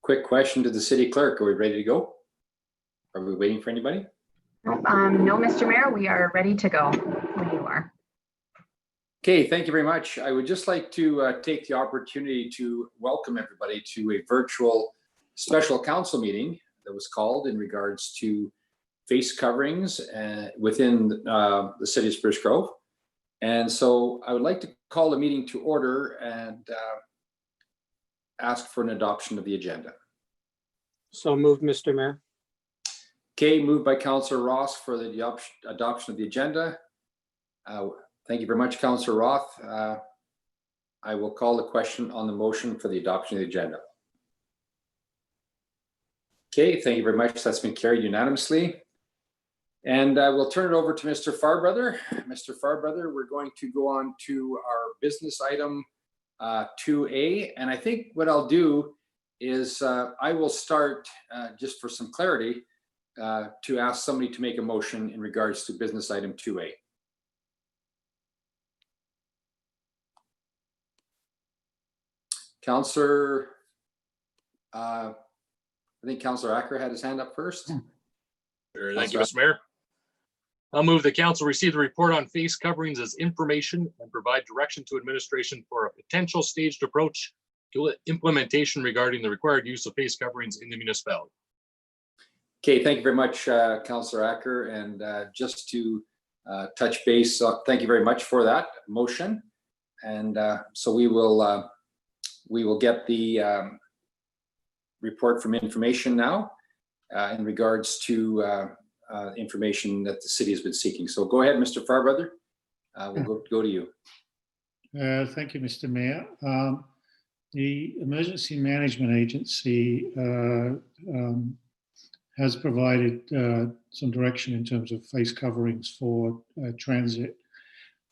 Quick question to the city clerk. Are we ready to go? Are we waiting for anybody? No, Mr. Mayor, we are ready to go when you are. Okay, thank you very much. I would just like to take the opportunity to welcome everybody to a virtual special council meeting that was called in regards to face coverings within the city of Spruce Grove. And so I would like to call the meeting to order and ask for an adoption of the agenda. So moved, Mr. Mayor. Okay, moved by Councillor Ross for the adoption of the agenda. Thank you very much, Councillor Roth. I will call the question on the motion for the adoption of the agenda. Okay, thank you very much. That's been carried unanimously. And I will turn it over to Mr. Farbrother. Mr. Farbrother, we're going to go on to our business item 2A. And I think what I'll do is I will start just for some clarity to ask somebody to make a motion in regards to business item 2A. Councillor, I think Councillor Acker had his hand up first. Sure, thank you, Mr. Mayor. I'll move the council receive the report on face coverings as information and provide direction to administration for a potential staged approach to implementation regarding the required use of face coverings in the municipality. Okay, thank you very much, Councillor Acker. And just to touch base, thank you very much for that motion. And so we will get the report from information now in regards to information that the city has been seeking. So go ahead, Mr. Farbrother. We'll go to you. Thank you, Mr. Mayor. The Emergency Management Agency has provided some direction in terms of face coverings for transit,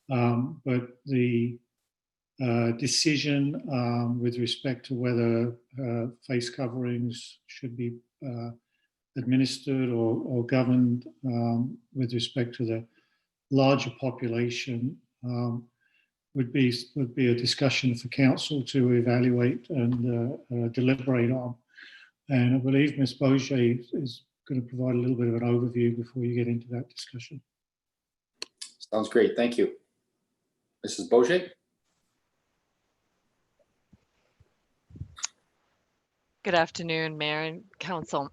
but the decision with respect to whether face coverings should be administered or governed with respect to the larger population would be a discussion for council to evaluate and deliberate on. And I believe Ms. Bourget is going to provide a little bit of an overview before you get into that discussion. Sounds great. Thank you. Mrs. Bourget. Good afternoon, Mayor and Council.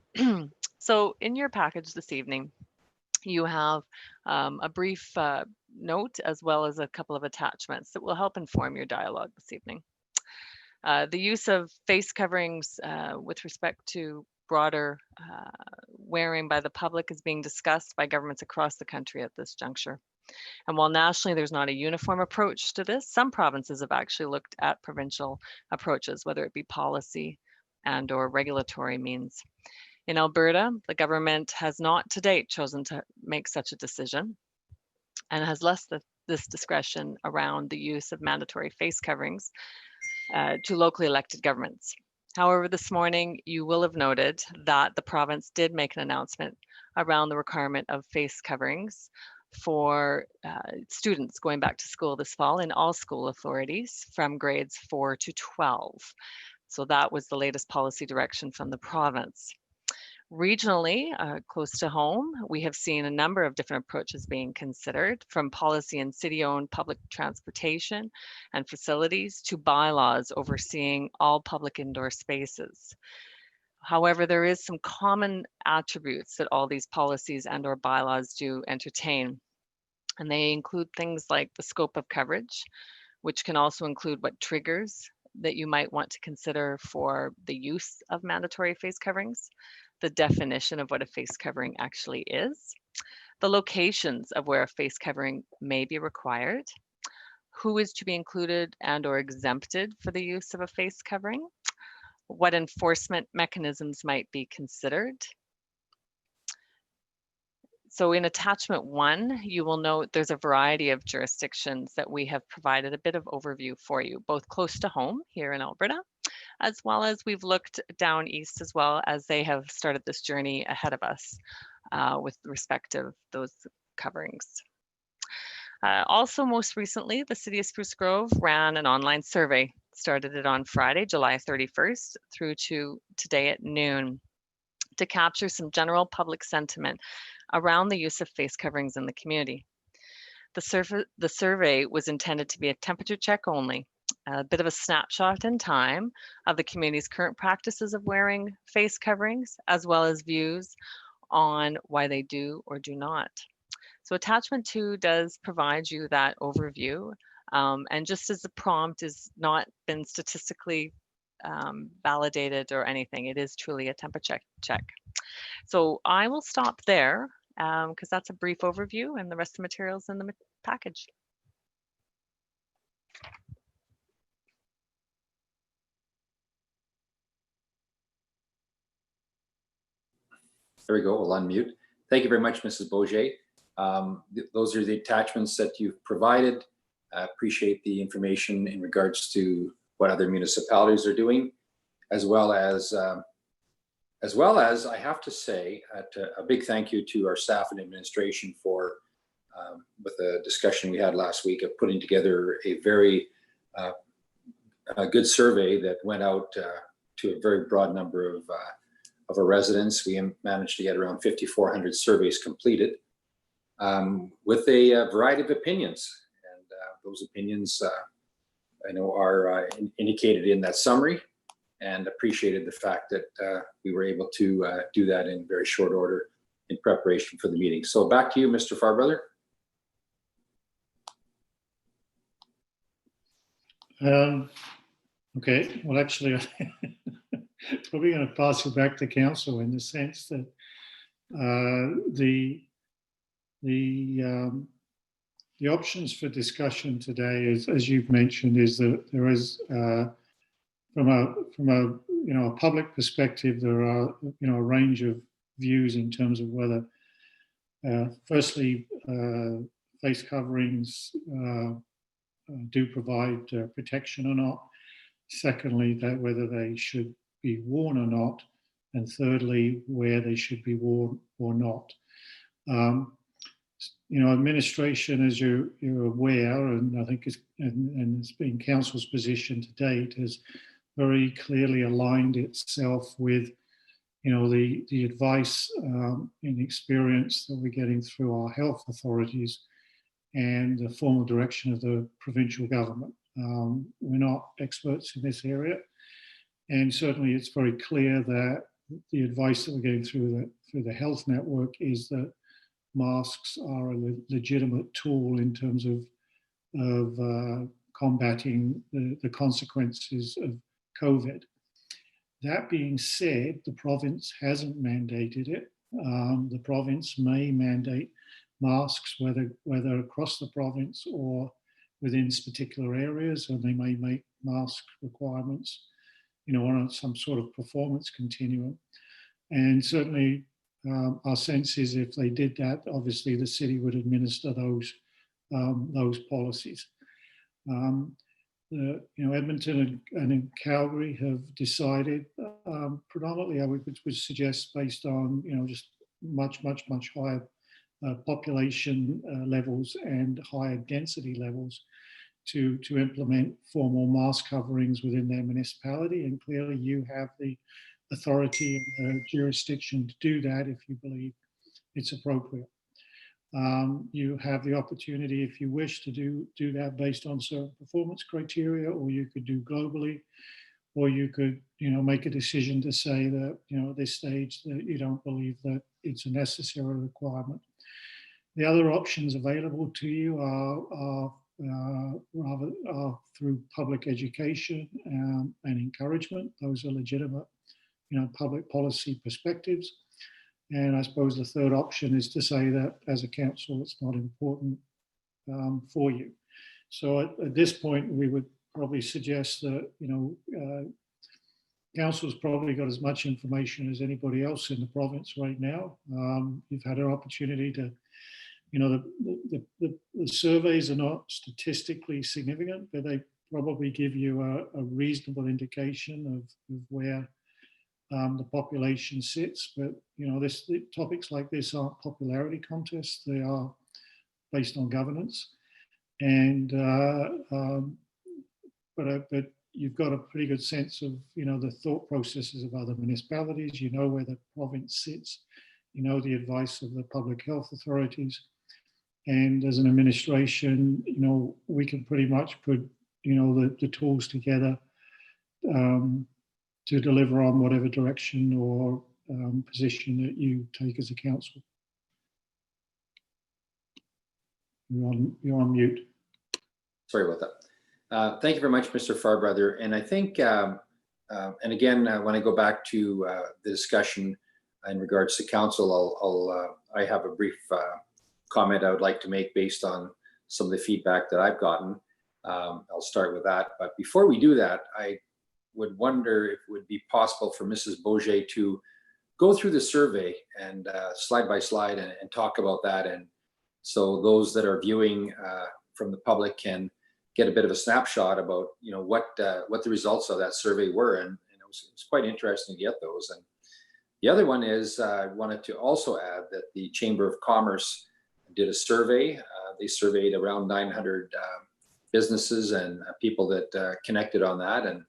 So in your package this evening, you have a brief note as well as a couple of attachments that will help inform your dialogue this evening. The use of face coverings with respect to broader wearing by the public is being discussed by governments across the country at this juncture. And while nationally there's not a uniform approach to this, some provinces have actually looked at provincial approaches, whether it be policy and or regulatory means. In Alberta, the government has not to date chosen to make such a decision and has left this discretion around the use of mandatory face coverings to locally elected governments. However, this morning, you will have noted that the province did make an announcement around the requirement of face coverings for students going back to school this fall in all school authorities from grades 4 to 12. So that was the latest policy direction from the province. Regionally, close to home, we have seen a number of different approaches being considered, from policy and city-owned public transportation and facilities to bylaws overseeing all public indoor spaces. However, there is some common attributes that all these policies and or bylaws do entertain. And they include things like the scope of coverage, which can also include what triggers that you might want to consider for the use of mandatory face coverings, the definition of what a face covering actually is, the locations of where a face covering may be required, who is to be included and or exempted for the use of a face covering, what enforcement mechanisms might be considered. So in attachment 1, you will note there's a variety of jurisdictions that we have provided a bit of overview for you, both close to home here in Alberta, as well as we've looked down east as well, as they have started this journey ahead of us with respect to those coverings. Also, most recently, the City of Spruce Grove ran an online survey. Started it on Friday, July 31st through to today at noon to capture some general public sentiment around the use of face coverings in the community. The survey was intended to be a temperature check only, a bit of a snapshot in time of the community's current practices of wearing face coverings, as well as views on why they do or do not. So attachment 2 does provide you that overview. And just as the prompt has not been statistically validated or anything, it is truly a temperature check. So I will stop there because that's a brief overview, and the rest of the materials in the package. There we go. We'll unmute. Thank you very much, Mrs. Bourget. Those are the attachments that you've provided. I appreciate the information in regards to what other municipalities are doing, as well as I have to say a big thank you to our staff and administration for, with the discussion we had last week of putting together a very a good survey that went out to a very broad number of our residents. We managed to get around 5,400 surveys completed with a variety of opinions. And those opinions I know are indicated in that summary, and appreciated the fact that we were able to do that in very short order in preparation for the meeting. So back to you, Mr. Farbrother. Okay, well, actually, probably going to pass it back to council in the sense that the options for discussion today, is, as you've mentioned, is that there is from a public perspective, there are a range of views in terms of whether, firstly, face coverings do provide protection or not. Secondly, that whether they should be worn or not, and thirdly, where they should be worn or not. Administration, as you're aware, and I think it's been council's position to date, has very clearly aligned itself with, the advice and experience that we're getting through our health authorities and the formal direction of the provincial government. We're not experts in this area, and certainly it's very clear that the advice that we're getting through the health network is that masks are a legitimate tool in terms of combating the consequences of COVID. That being said, the province hasn't mandated it. The province may mandate masks, whether across the province or within particular areas, and they may make mask requirements, on some sort of performance continuum. And certainly, our sense is if they did that, obviously the city would administer those policies. Edmonton and Calgary have decided, predominantly, I would suggest, based on just much higher population levels and higher density levels, to implement formal mask coverings within their municipality. And clearly, you have the authority and jurisdiction to do that if you believe it's appropriate. You have the opportunity, if you wish, to do that based on certain performance criteria, or you could do globally, or you could, make a decision to say that, at this stage, that you don't believe that it's a necessary requirement. The other options available to you are through public education and encouragement. Those are legitimate, public policy perspectives. And I suppose the third option is to say that as a council, it's not important for you. So at this point, we would probably suggest that, council's probably got as much information as anybody else in the province right now. You've had an opportunity to, the surveys are not statistically significant, but they probably give you a reasonable indication of where the population sits. But topics like this aren't popularity contests, they are based on governance. and but you've got a pretty good sense of, you know, the thought processes of other municipalities. You know where the province sits. You know the advice of the public health authorities, and as an administration, you know, we can pretty much put, you know, the tools together to deliver on whatever direction or position that you take as a council. You're on mute. Sorry about that. Thank you very much, Mr. Farbrother. And I think, and again, when I go back to the discussion in regards to council, I have a brief comment I would like to make based on some of the feedback that I've gotten. I'll start with that. But before we do that, I would wonder if it would be possible for Mrs. Bourget to go through the survey and slide by slide and talk about that. And so those that are viewing from the public can get a bit of a snapshot about, you know, what the results of that survey were. And it was quite interesting to get those. And the other one is I wanted to also add that the Chamber of Commerce did a survey. They surveyed around 900 businesses and people that connected on that. And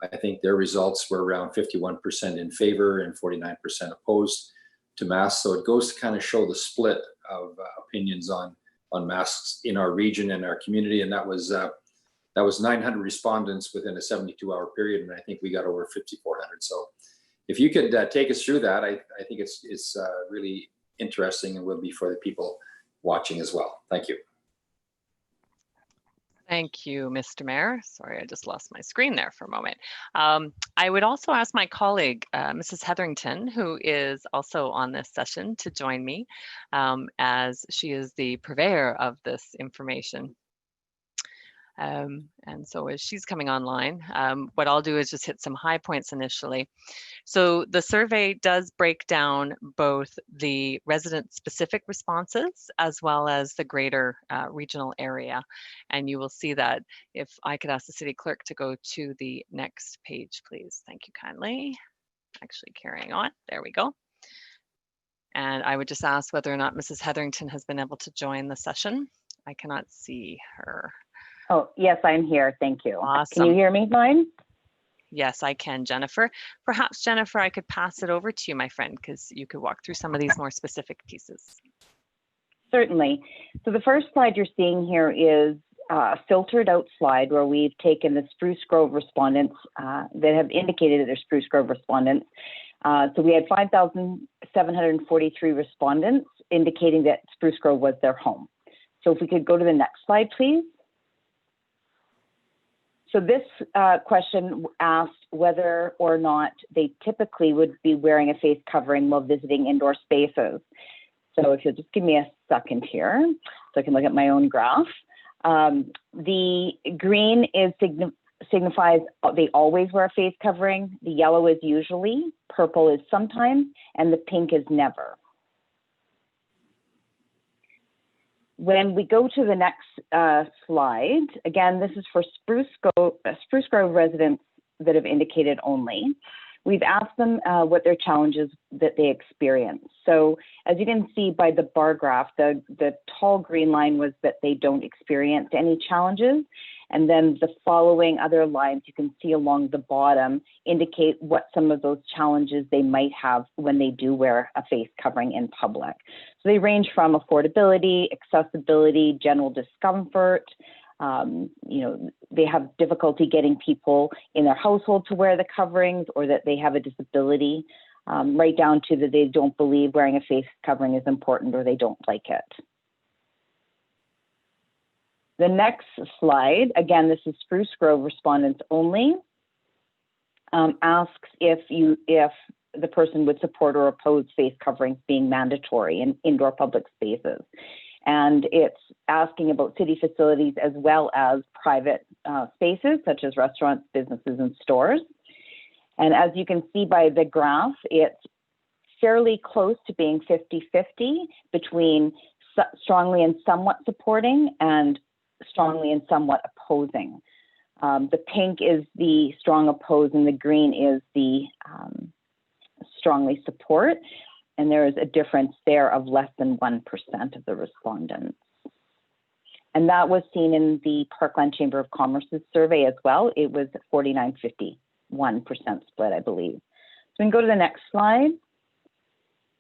I think their results were around 51% in favor and 49% opposed to masks. So it goes to kind of show the split of opinions on masks in our region and our community. And that was 900 respondents within a 72-hour period. And I think we got over 5,400. So if you could take us through that, I think it's really interesting and will be for the people watching as well. Thank you. Thank you, Mr. Mayor. Sorry, I just lost my screen there for a moment. I would also ask my colleague, Mrs. Hetherington, who is also on this session, to join me as she is the purveyor of this information. And so as she's coming online, what I'll do is just hit some high points initially. So the survey does break down both the resident specific responses as well as the greater regional area. And you will see that. If I could ask the city clerk to go to the next page, please. Thank you kindly. Actually carrying on. There we go. And I would just ask whether or not Mrs. Hetherington has been able to join the session. I cannot see her. Oh, yes, I'm here. Thank you. Awesome. Can you hear me fine? Yes, I can, Jennifer. Perhaps, Jennifer, I could pass it over to you, my friend, because you could walk through some of these more specific pieces. Certainly. So the first slide you're seeing here is a filtered out slide where we've taken the Spruce Grove respondents that have indicated that they're Spruce Grove respondents. So we had 5,743 respondents indicating that Spruce Grove was their home. So if we could go to the next slide, please. So this question asked whether or not they typically would be wearing a face covering while visiting indoor spaces. So if you'll just give me a second here, so I can look at my own graph. The green is signifies they always wear a face covering. The yellow is usually, purple is sometimes, and the pink is never. When we go to the next slide, again, this is for Spruce Grove residents that have indicated only. We've asked them what their challenges that they experience. So as you can see by the bar graph, the tall green line was that they don't experience any challenges. And then the following other lines you can see along the bottom indicate what some of those challenges they might have when they do wear a face covering in public. So they range from affordability, accessibility, general discomfort. They have difficulty getting people in their household to wear the coverings, or that they have a disability, right down to that they don't believe wearing a face covering is important, or they don't like it. The next slide, again, this is Spruce Grove respondents only, asks if the person would support or oppose face coverings being mandatory in indoor public spaces. And it's asking about city facilities as well as private spaces, such as restaurants, businesses, and stores. And as you can see by the graph, it's fairly close to being 50-50 between strongly and somewhat supporting and strongly and somewhat opposing. The pink is the strong oppose and the green is the strongly support. And there is a difference there of less than 1% of the respondents. And that was seen in the Parkland Chamber of Commerce's survey as well. It was 49-51% split, I believe. So we can go to the next slide.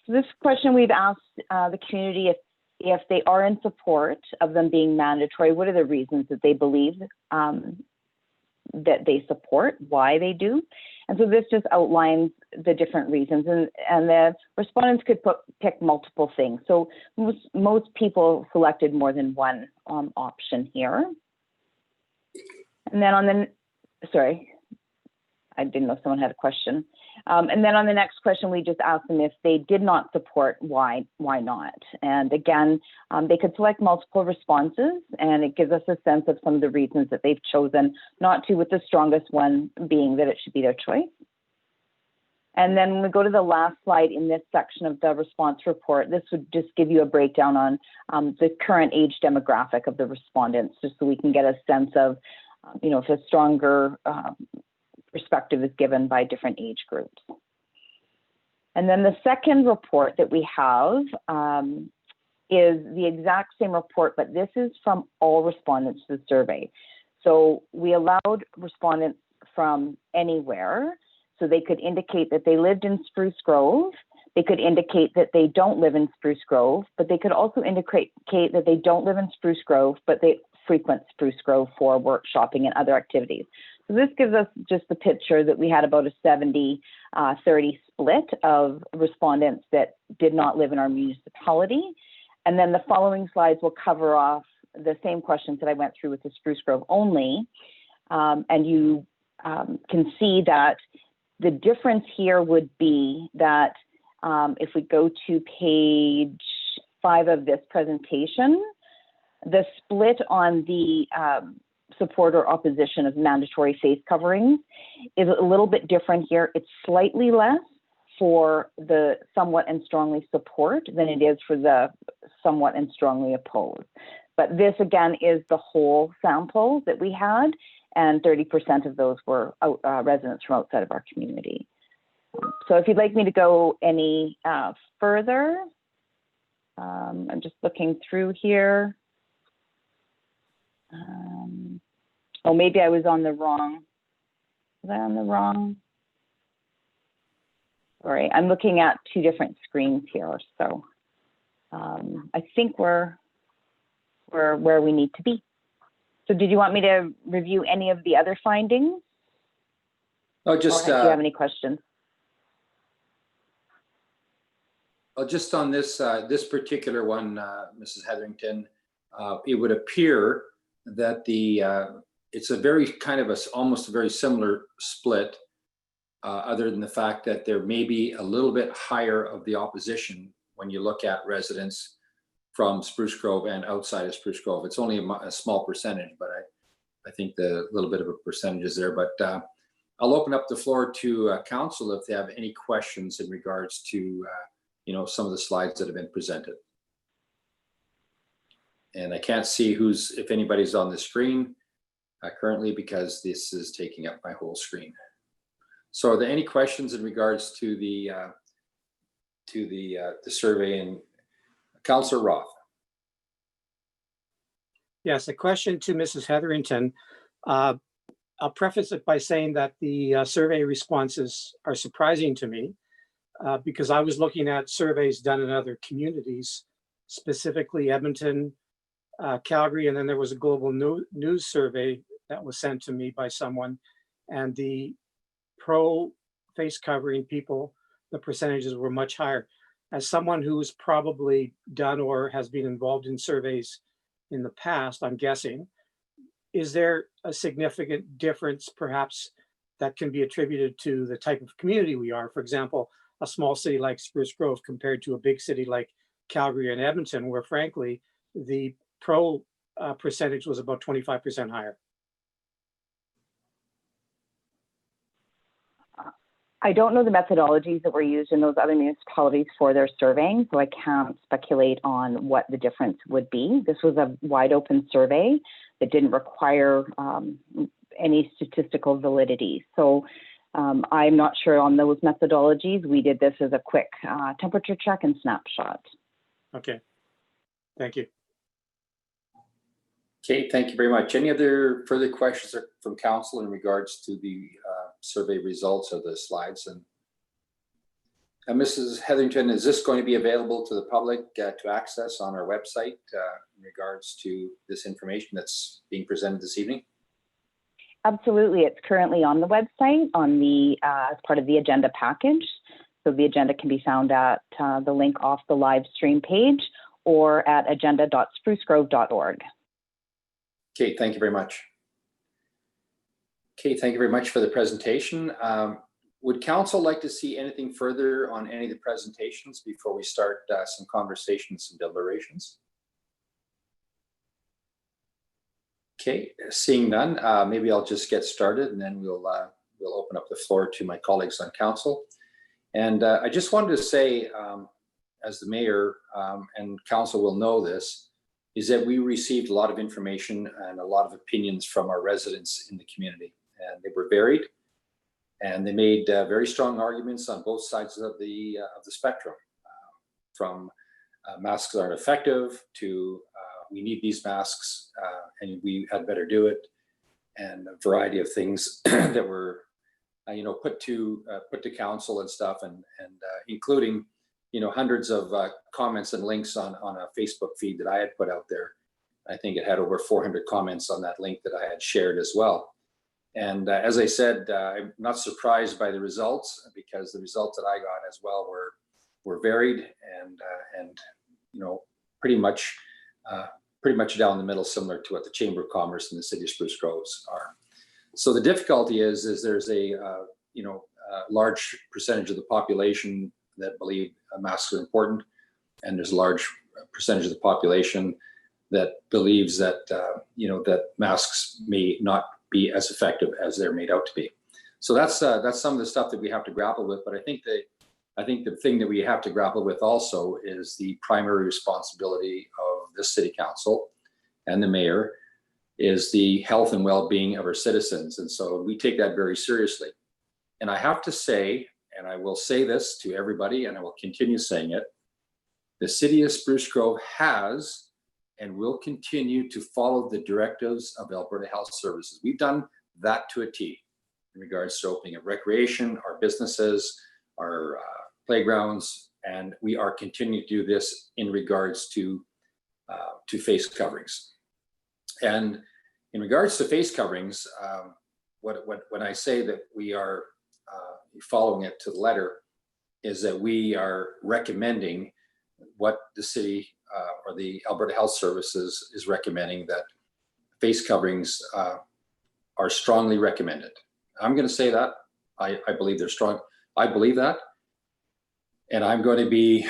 So this question we've asked the community if they are in support of them being mandatory, what are the reasons that they believe that they support, why they do. And so this just outlines the different reasons, and the respondents could pick multiple things. So most people selected more than one option here. And then on the, sorry, I didn't know if someone had a question. And then on the next question, we just asked them if they did not support, why not? And again, they could select multiple responses, and it gives us a sense of some of the reasons that they've chosen not to, with the strongest one being that it should be their choice. And then when we go to the last slide in this section of the response report, this would just give you a breakdown on the current age demographic of the respondents, just so we can get a sense of, if a stronger perspective is given by different age groups. And then the second report that we have is the exact same report, but this is from all respondents to the survey. So we allowed respondents from anywhere, so they could indicate that they lived in Spruce Grove, they could indicate that they don't live in Spruce Grove, but they could also indicate that they don't live in Spruce Grove, but they frequent Spruce Grove for work, shopping, and other activities. So this gives us just the picture that we had about a 70-30 split of respondents that did not live in our municipality. And then the following slides will cover off the same questions that I went through with the Spruce Grove only. And you can see that the difference here would be that if we go to page 5 of this presentation, the split on the support or opposition of mandatory face coverings is a little bit different here. It's slightly less for the somewhat and strongly support than it is for the somewhat and strongly oppose. But this again is the whole sample that we had, and 30% of those were residents from outside of our community. So if you'd like me to go any further, I'm just looking through here. Oh, maybe I was on the wrong. Was I on the wrong? Sorry, I'm looking at 2 different screens here. So I think we're where we need to be. So did you want me to review any of the other findings? Oh, just or do you have any questions? just on this this particular one, Mrs. Hetherington, it would appear that it's a very kind of almost a very similar split, other than the fact that there may be a little bit higher of the opposition when you look at residents from Spruce Grove and outside of Spruce Grove. It's only a small percentage, but I think the little bit of a percentage is there. But I'll open up the floor to council if they have any questions in regards to some of the slides that have been presented. And I can't see if anybody's on the screen currently, because this is taking up my whole screen. So are there any questions in regards to the survey? And Councillor Roth. Yes, a question to Mrs. Hetherington. I'll preface it by saying that the survey responses are surprising to me because I was looking at surveys done in other communities, specifically Edmonton, Calgary, and then there was a global news survey that was sent to me by someone, and the pro face covering people, the percentages were much higher. As someone who's probably done or has been involved in surveys in the past, I'm guessing, is there a significant difference perhaps that can be attributed to the type of community we are? For example, a small city like Spruce Grove compared to a big city like Calgary and Edmonton, where frankly, the pro percentage was about 25% higher. I don't know the methodologies that were used in those other municipalities for their surveying, so I can't speculate on what the difference would be. This was a wide open survey that didn't require any statistical validity. So I'm not sure on those methodologies. We did this as a quick temperature check and snapshot. Okay, thank you. Okay, thank you very much. Any other further questions from council in regards to the survey results of the slides? And Mrs. Hetherington, is this going to be available to the public to access on our website in regards to this information that's being presented this evening? Absolutely. It's currently on the website on the as part of the agenda package. So the agenda can be found at the link off the live stream page or at agenda.sprucegrove.org. Okay, thank you very much. Okay, thank you very much for the presentation. Would council like to see anything further on any of the presentations before we start some conversations and deliberations? Okay, seeing none, maybe I'll just get started and then we'll open up the floor to my colleagues on council. And I just wanted to say, as the mayor and council will know this, is that we received a lot of information and a lot of opinions from our residents in the community, and they were varied, and they made very strong arguments on both sides of the spectrum, from masks aren't effective to we need these masks and we had better do it, and a variety of things that were put to council and stuff, and including hundreds of comments and links on a Facebook feed that I had put out there. I think it had over 400 comments on that link that I had shared as well. And as I said, I'm not surprised by the results, because the results that I got as well were varied and pretty much down the middle, similar to what the Chamber of Commerce and the City of Spruce Groves are. So the difficulty is there's a large percentage of the population that believe masks are important, and there's a large percentage of the population that believes that that masks may not be as effective as they're made out to be. So that's some of the stuff that we have to grapple with. But I think the thing that we have to grapple with also is the primary responsibility of the City Council and the Mayor is the health and well-being of our citizens, and so we take that very seriously. And I have to say, and I will say this to everybody, and I will continue saying it, the City of Spruce Grove has and will continue to follow the directives of Alberta Health Services. We've done that to a T in regards to opening of recreation, our businesses, our playgrounds, and we are continuing to do this in regards to face coverings. And in regards to face coverings, when I say that we are following it to the letter, is that we are recommending what the city or the Alberta Health Services is recommending, that face coverings are strongly recommended. I'm going to say that. I believe they're strong. I believe that. And I'm going to be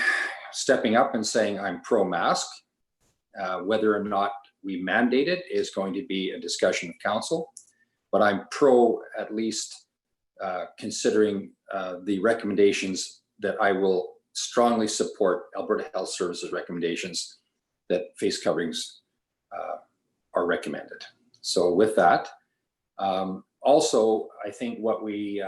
stepping up and saying I'm pro-mask. Whether or not we mandate it is going to be a discussion of council, but I'm pro at least considering the recommendations that I will strongly support Alberta Health Services recommendations that face coverings are recommended. So with that, also, I think what the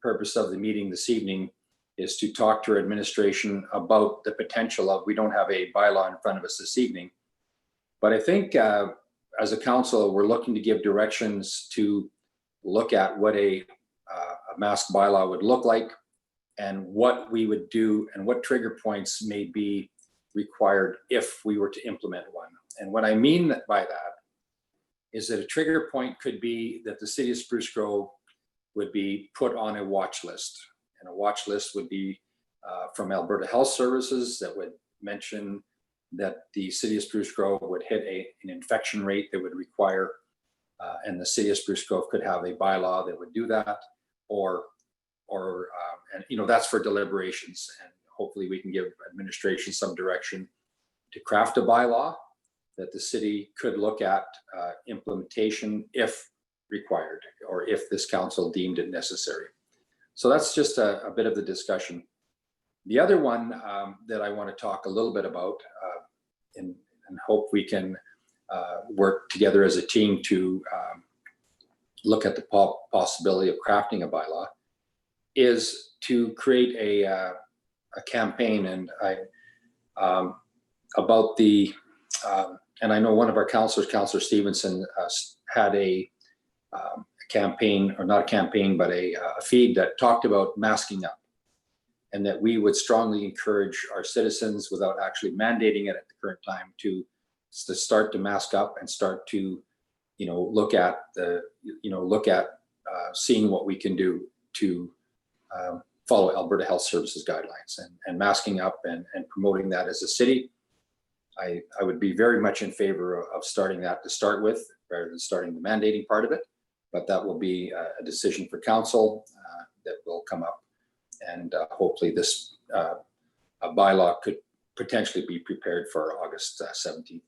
purpose of the meeting this evening is to talk to our administration about the potential of, we don't have a bylaw in front of us this evening, but I think as a council, we're looking to give directions to look at what a mask bylaw would look like and what we would do and what trigger points may be required if we were to implement one. And what I mean by that is that a trigger point could be that the City of Spruce Grove would be put on a watch list. And a watch list would be from Alberta Health Services that would mention that the City of Spruce Grove would hit an infection rate that would require, and the City of Spruce Grove could have a bylaw that would do that, and that's for deliberations. And hopefully we can give administration some direction to craft a bylaw that the city could look at implementation if required, or if this council deemed it necessary. So that's just a bit of the discussion. The other one that I want to talk a little bit about and hope we can work together as a team to look at the possibility of crafting a bylaw is to create a campaign and about the and I know one of our councillors, Councillor Stevenson, had a campaign, or not a campaign, but a feed that talked about masking up, and that we would strongly encourage our citizens, without actually mandating it at the current time, to start to mask up and start to, look at seeing what we can do to follow Alberta Health Services guidelines, and masking up and promoting that as a city. I would be very much in favor of starting that to start with, rather than starting the mandating part of it. But that will be a decision for council that will come up, and hopefully this bylaw could potentially be prepared for our August 17th meeting.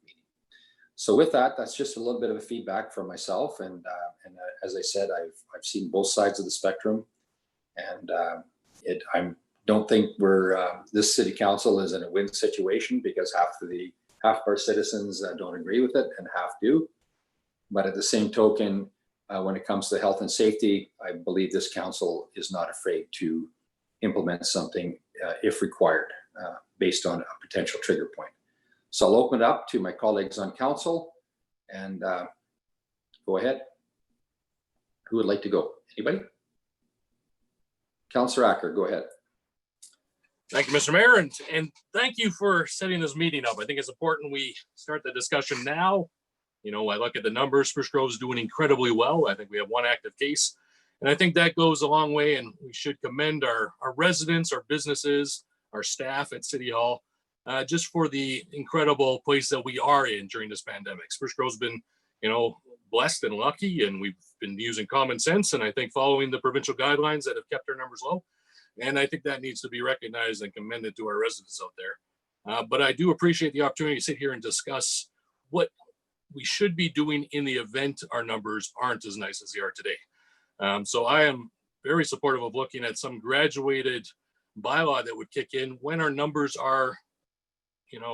So with that, that's just a little bit of a feedback from myself, and as I said, I've seen both sides of the spectrum, and I don't think this city council is in a win situation, because half of our citizens don't agree with it and half do. But at the same token, when it comes to health and safety, I believe this council is not afraid to implement something if required, based on a potential trigger point. So I'll open it up to my colleagues on council, and go ahead. Who would like to go? Anybody? Councillor Acker, go ahead. Thank you, Mr. Mayor, and thank you for setting this meeting up. I think it's important we start the discussion now. I look at the numbers. Spruce Grove is doing incredibly well. I think we have one active case, and I think that goes a long way, and we should commend our residents, our businesses, our staff at City Hall, just for the incredible place that we are in during this pandemic. Spruce Grove's been, blessed and lucky, and we've been using common sense, and I think following the provincial guidelines that have kept our numbers low. And I think that needs to be recognized and commended to our residents out there. But I do appreciate the opportunity to sit here and discuss what we should be doing in the event our numbers aren't as nice as they are today. So I am very supportive of looking at some graduated bylaw that would kick in when our numbers are,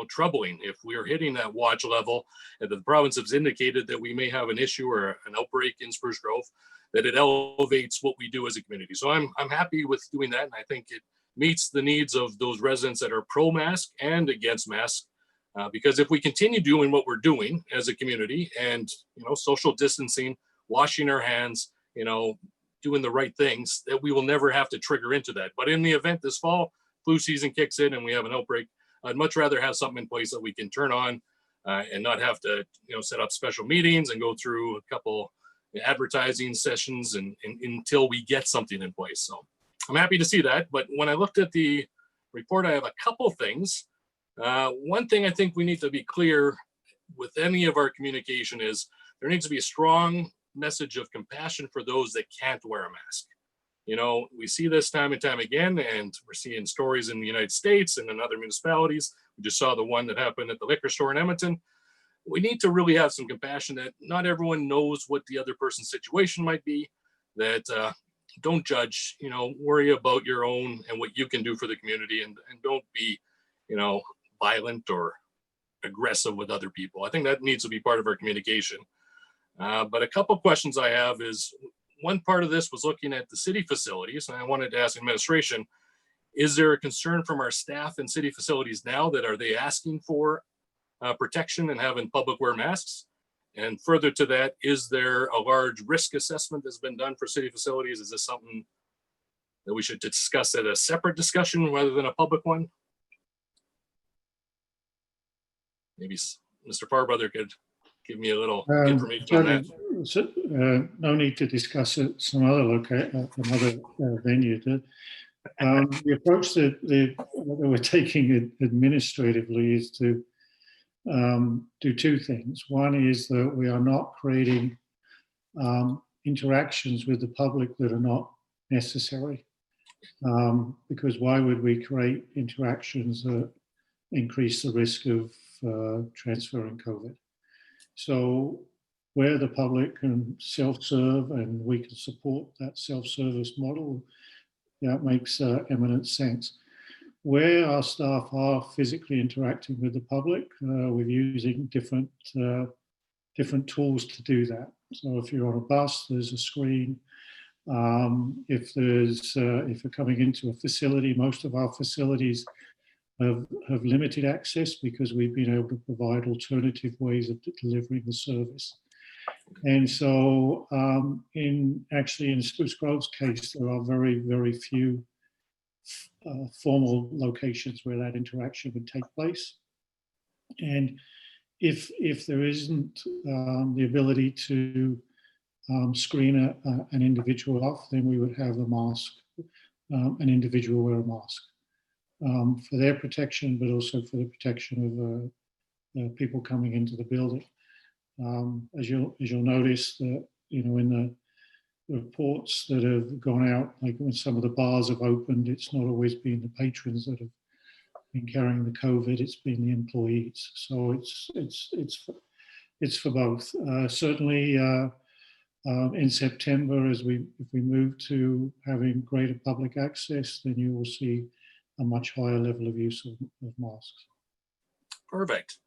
troubling. If we are hitting that watch level, and the province has indicated that we may have an issue or an outbreak in Spruce Grove, that it elevates what we do as a community. So I'm happy with doing that, and I think it meets the needs of those residents that are pro-mask and against mask. Because if we continue doing what we're doing as a community, and social distancing, washing our hands, doing the right things, that we will never have to trigger into that. But in the event this fall flu season kicks in and we have an outbreak, I'd much rather have something in place that we can turn on and not have to set up special meetings and go through a couple advertising sessions and until we get something in place. So I'm happy to see that. But when I looked at the report, I have a couple things. One thing I think we need to be clear with any of our communication is there needs to be a strong message of compassion for those that can't wear a mask. We see this time and time again, and we're seeing stories in the United States and in other municipalities. We just saw the one that happened at the liquor store in Edmonton. We need to really have some compassion that not everyone knows what the other person's situation might be, that don't judge, worry about your own and what you can do for the community, and don't be, violent or aggressive with other people. I think that needs to be part of our communication. But a couple questions I have is, one part of this was looking at the city facilities, and I wanted to ask administration, is there a concern from our staff in city facilities now that are they asking for protection and having public wear masks? And further to that, is there a large risk assessment that's been done for city facilities? Is this something that we should discuss at a separate discussion rather than a public one? Maybe Mr. Farbrother could give me a little information on that. No need to discuss it some other venue. The approach that we're taking administratively is to do two things. One is that we are not creating interactions with the public that are not necessary, because why would we create interactions that increase the risk of transferring COVID? So where the public can self-serve and we can support that self-service model, that makes eminent sense. Where our staff are physically interacting with the public, we're using different tools to do that. So if you're on a bus, there's a screen. If you're coming into a facility, most of our facilities have limited access because we've been able to provide alternative ways of delivering the service. And so in Spruce Grove's case, there are very, very few formal locations where that interaction would take place. And if there isn't the ability to screen an individual off, then we would have a mask, an individual wear a mask for their protection, but also for the protection of people coming into the building. As you'll notice that, in the reports that have gone out, like when some of the bars have opened, it's not always been the patrons that have been carrying the COVID, it's been the employees. So it's for both. Certainly in September, if we move to having greater public access, then you will see a much higher level of use of masks. Perfect.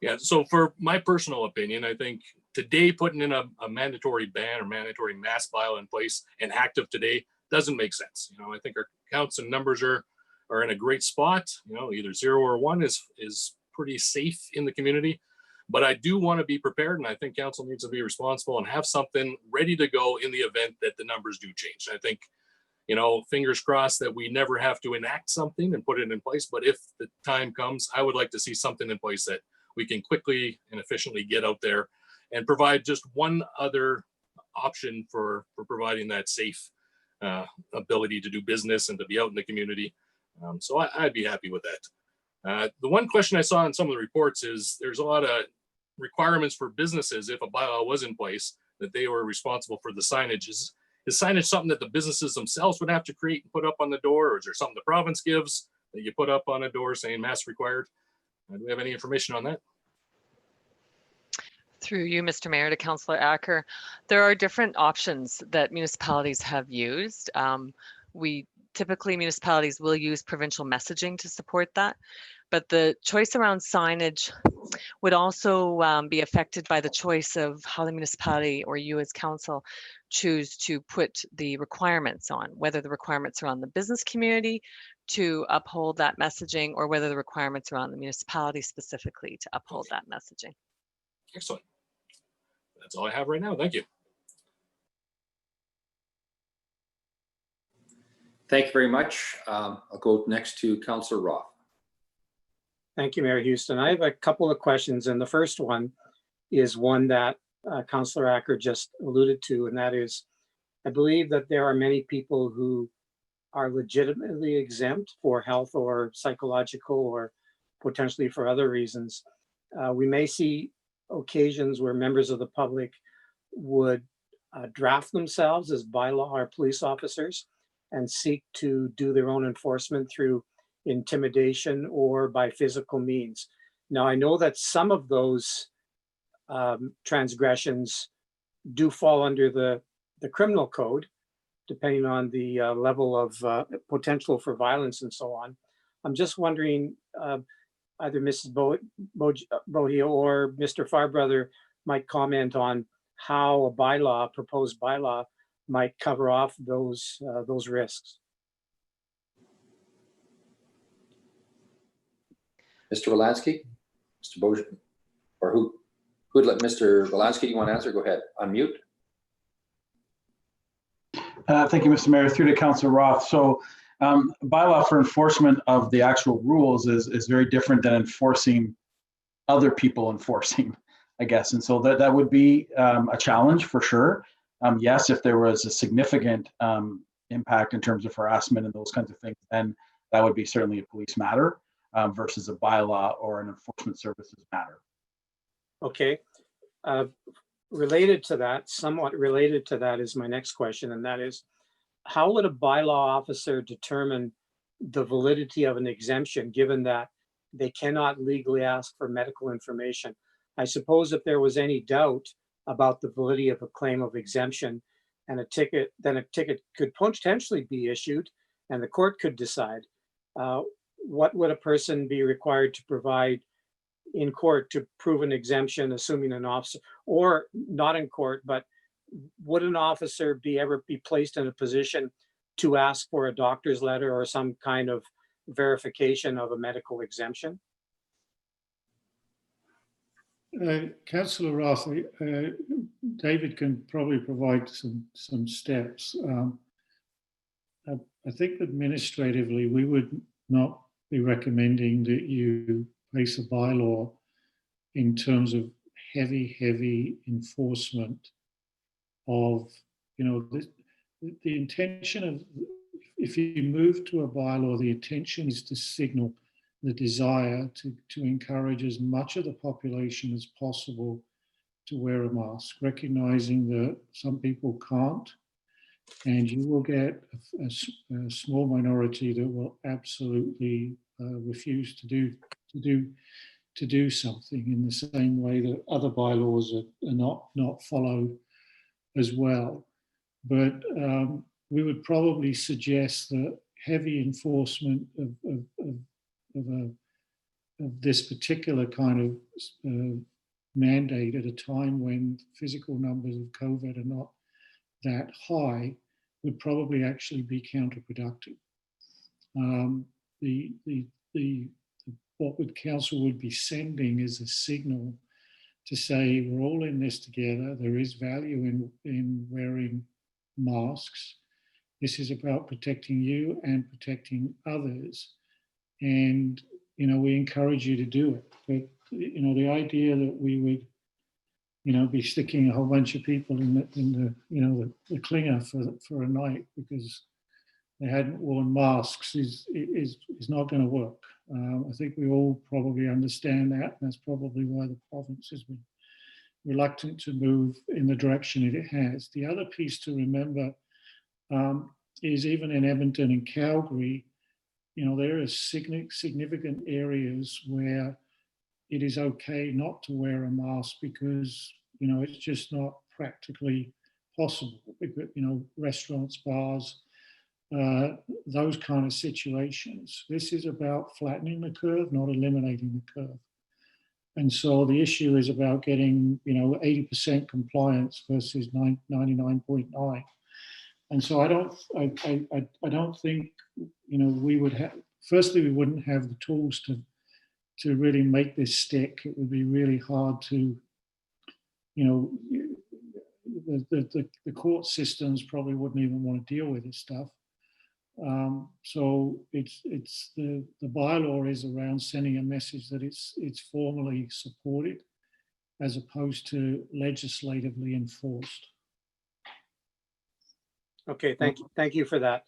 Yeah, so for my personal opinion, I think today putting in a mandatory ban or mandatory mask bylaw in place and active today doesn't make sense. I think our counts and numbers are in a great spot. Either 0 or 1 is pretty safe in the community. But I do want to be prepared, and I think council needs to be responsible and have something ready to go in the event that the numbers do change. I think, fingers crossed that we never have to enact something and put it in place. But if the time comes, I would like to see something in place that we can quickly and efficiently get out there and provide just one other option for providing that safe ability to do business and to be out in the community. So I'd be happy with that. The one question I saw in some of the reports is there's a lot of requirements for businesses, if a bylaw was in place, that they were responsible for the signage. Is signage something that the businesses themselves would have to create and put up on the door, or is there something the province gives that you put up on a door saying mask required? Do we have any information on that? Through you, Mr. Mayor, to Councillor Acker, there are different options that municipalities have used. Typically, municipalities will use provincial messaging to support that, but the choice around signage would also be affected by the choice of how the municipality or you as council choose to put the requirements on, whether the requirements are on the business community to uphold that messaging, or whether the requirements are on the municipality specifically to uphold that messaging. Excellent. That's all I have right now. Thank you. Thank you very much. I'll go next to Councillor Roth. Thank you, Mayor Houston. I have a couple of questions, and the first one is one that Councillor Acker just alluded to, and that is, I believe that there are many people who are legitimately exempt for health or psychological or potentially for other reasons. We may see occasions where members of the public would draft themselves as bylaw or police officers and seek to do their own enforcement through intimidation or by physical means. Now, I know that some of those transgressions do fall under the criminal code, depending on the level of potential for violence and so on. I'm just wondering, either Mrs. Bohio or Mr. Farbrother might comment on how a proposed bylaw, might cover off those risks. Mr. Wolanski, Mr. Bojan, or who'd let Mr. Wolanski, you want to answer? Go ahead, unmute. Thank you, Mr. Mayor. Through to Councillor Roth. So bylaw for enforcement of the actual rules is very different than enforcing other people enforcing, I guess. And so that would be a challenge for sure. Yes, if there was a significant impact in terms of harassment and those kinds of things, then that would be certainly a police matter versus a bylaw or an enforcement services matter. Okay. Somewhat related to that is my next question, and that is, how would a bylaw officer determine the validity of an exemption, given that they cannot legally ask for medical information? I suppose if there was any doubt about the validity of a claim of exemption and a ticket could potentially be issued and the court could decide. What would a person be required to provide in court to prove an exemption, assuming an officer, or not in court, but would an officer ever be placed in a position to ask for a doctor's letter or some kind of verification of a medical exemption? Councillor Roth, David can probably provide some steps. I think administratively, we would not be recommending that you place a bylaw in terms of heavy enforcement of, the intention of, if you move to a bylaw, the intention is to signal the desire to encourage as much of the population as possible to wear a mask, recognizing that some people can't, and you will get a small minority that will absolutely refuse to do something, in the same way that other bylaws are not followed as well. But we would probably suggest that heavy enforcement of this particular kind of mandate at a time when physical numbers of COVID are not that high would probably actually be counterproductive. What council would be sending is a signal to say we're all in this together. There is value in wearing masks. This is about protecting you and protecting others. And, we encourage you to do it. But, the idea that we would, be sticking a whole bunch of people in the clinger for a night because they hadn't worn masks is not going to work. I think we all probably understand that, and that's probably why the province has been reluctant to move in the direction it has. The other piece to remember is even in Edmonton and Calgary, there are significant areas where it is okay not to wear a mask because, it's just not practically possible. Restaurants, bars, those kind of situations. This is about flattening the curve, not eliminating the curve. And so the issue is about getting, 80% compliance versus 99.9. And so I don't think, we would have, firstly, we wouldn't have the tools to really make this stick. It would be really hard to, the court systems probably wouldn't even want to deal with this stuff. So it's the bylaw is around sending a message that it's formally supported as opposed to legislatively enforced. Okay, thank you for that.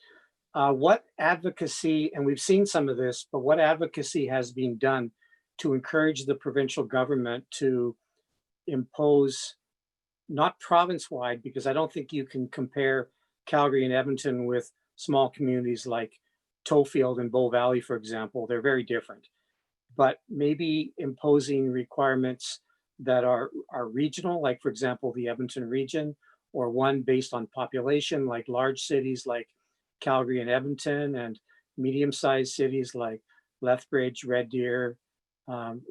What advocacy, and we've seen some of this, but what advocacy has been done to encourage the provincial government to impose, not province-wide, because I don't think you can compare Calgary and Edmonton with small communities like Tofield and Bow Valley, for example. They're very different, but maybe imposing requirements that are regional, like for example, the Edmonton region, or one based on population, like large cities like Calgary and Edmonton, and medium-sized cities like Lethbridge, Red Deer,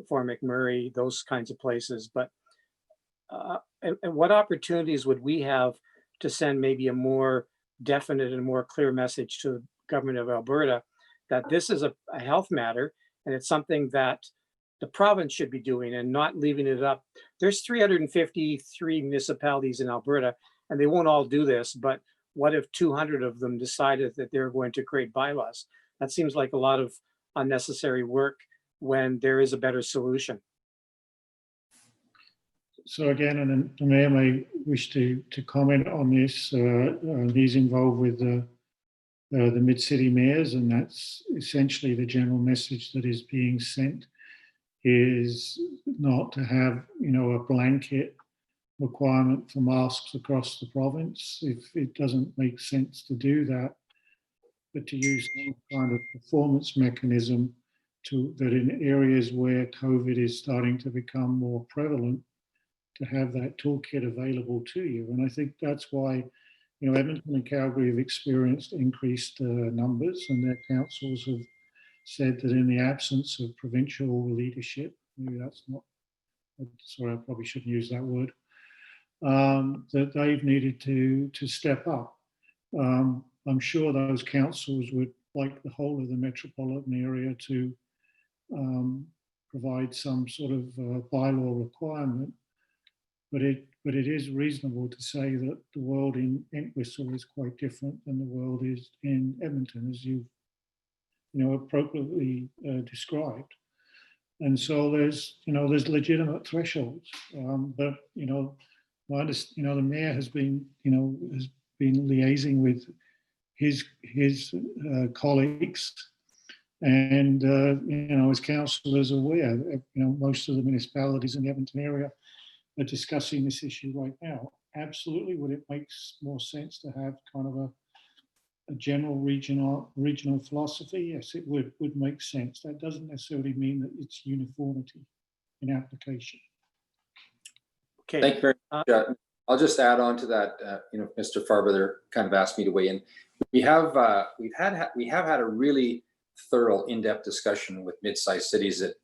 Fort McMurray, those kinds of places. But and what opportunities would we have to send maybe a more definite and more clear message to the government of Alberta that this is a health matter and it's something that the province should be doing and not leaving it up. There's 353 municipalities in Alberta and they won't all do this, but what if 200 of them decided that they're going to create bylaws? That seems like a lot of unnecessary work when there is a better solution. So again, and the Mayor may wish to comment on this. He's involved with the mid-city mayors, and that's essentially the general message that is being sent, is not to have, a blanket requirement for masks across the province if it doesn't make sense to do that, but to use some kind of performance mechanism that in areas where COVID is starting to become more prevalent, to have that toolkit available to you. And I think that's why, Edmonton and Calgary have experienced increased numbers, and their councils have said that in the absence of provincial leadership, maybe that's not, sorry, I probably shouldn't use that word, that they've needed to step up. I'm sure those councils like the whole of the metropolitan area to provide some sort of bylaw requirement. But it is reasonable to say that the world in Entwistle is quite different than the world is in Edmonton, as you've appropriately described. And so there's legitimate thresholds, but the mayor has been liaising with his colleagues, and as councillors are aware, most of the municipalities in the Edmonton area are discussing this issue right now. Absolutely, would it make more sense to have kind of a general regional philosophy? Yes, it would make sense. That doesn't necessarily mean that it's uniformity in application. Okay. Thank you very much. I'll just add on to that. Mr. Farber kind of asked me to weigh in. We have had a really thorough, in-depth discussion with mid-sized cities that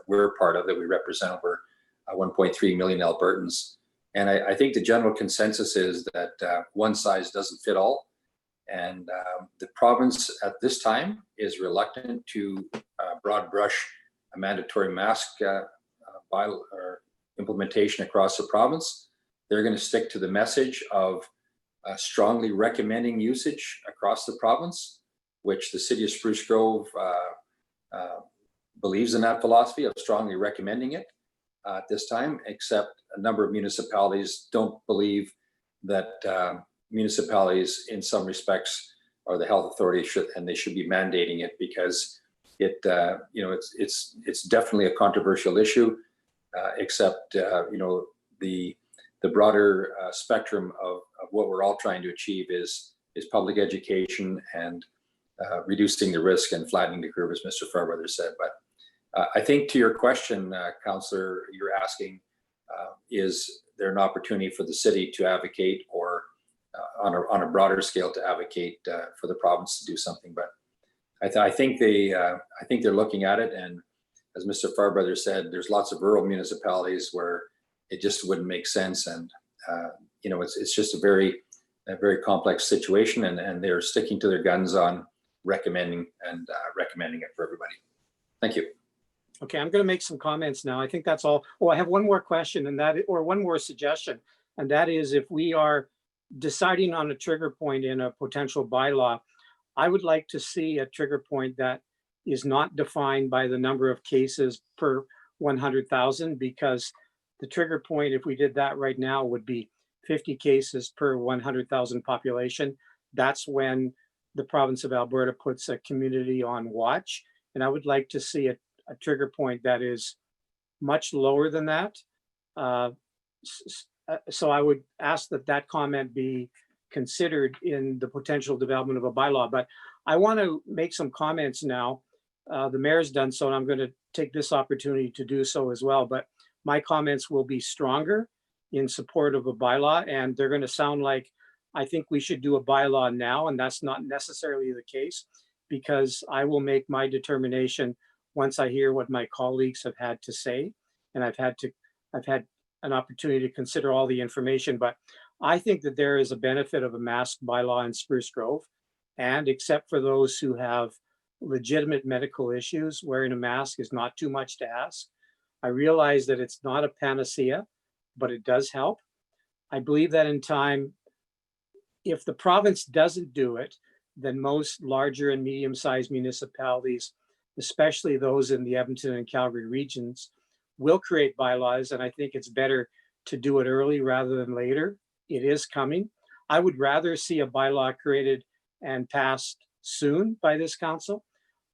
we're part of, that we represent over 1.3 million Albertans. And I think the general consensus is that one size doesn't fit all. And the province at this time is reluctant to broad brush a mandatory mask or implementation across the province. They're going to stick to the message of strongly recommending usage across the province, which the city of Spruce Grove believes in that philosophy of strongly recommending it at this time, except a number of municipalities don't believe that municipalities in some respects or the health authority should be mandating it, because it's definitely a controversial issue, except the broader spectrum of what we're all trying to achieve is public education and reducing the risk and flattening the curve, as Mr. Fairweather said. But I think to your question, Councillor, you're asking, is there an opportunity for the city to advocate, or on a broader scale to advocate for the province to do something? But I think they're looking at it, and as Mr. Fairweather said, there's lots of rural municipalities where it just wouldn't make sense, and it's just a very complex situation, and they're sticking to their guns on recommending it for everybody. Thank you. Okay, I'm going to make some comments now. I think that's all. Oh, I have one more question, or one more suggestion, and that is, if we are deciding on a trigger point in a potential bylaw, I would like to see a trigger point that is not defined by the number of cases per 100,000, because the trigger point, if we did that right now, would be 50 cases per 100,000 population. That's when the province of Alberta puts a community on watch. And I would like to see a trigger point that is much lower than that. So I would ask that comment be considered in the potential development of a bylaw. But I want to make some comments now. The mayor's done so, and I'm going to take this opportunity to do so as well. But my comments will be stronger in support of a bylaw, and they're going to sound like, I think we should do a bylaw now, and that's not necessarily the case, because I will make my determination once I hear what my colleagues have had to say, and I've had an opportunity to consider all the information. But I think that there is a benefit of a mask bylaw in Spruce Grove, and except for those who have legitimate medical issues, wearing a mask is not too much to ask. I realize that it's not a panacea, but it does help. I believe that in time, if the province doesn't do it, then most larger and medium-sized municipalities, especially those in the Edmonton and Calgary regions, will create bylaws. And I think it's better to do it early rather than later. It is coming. I would rather see a bylaw created and passed soon by this council.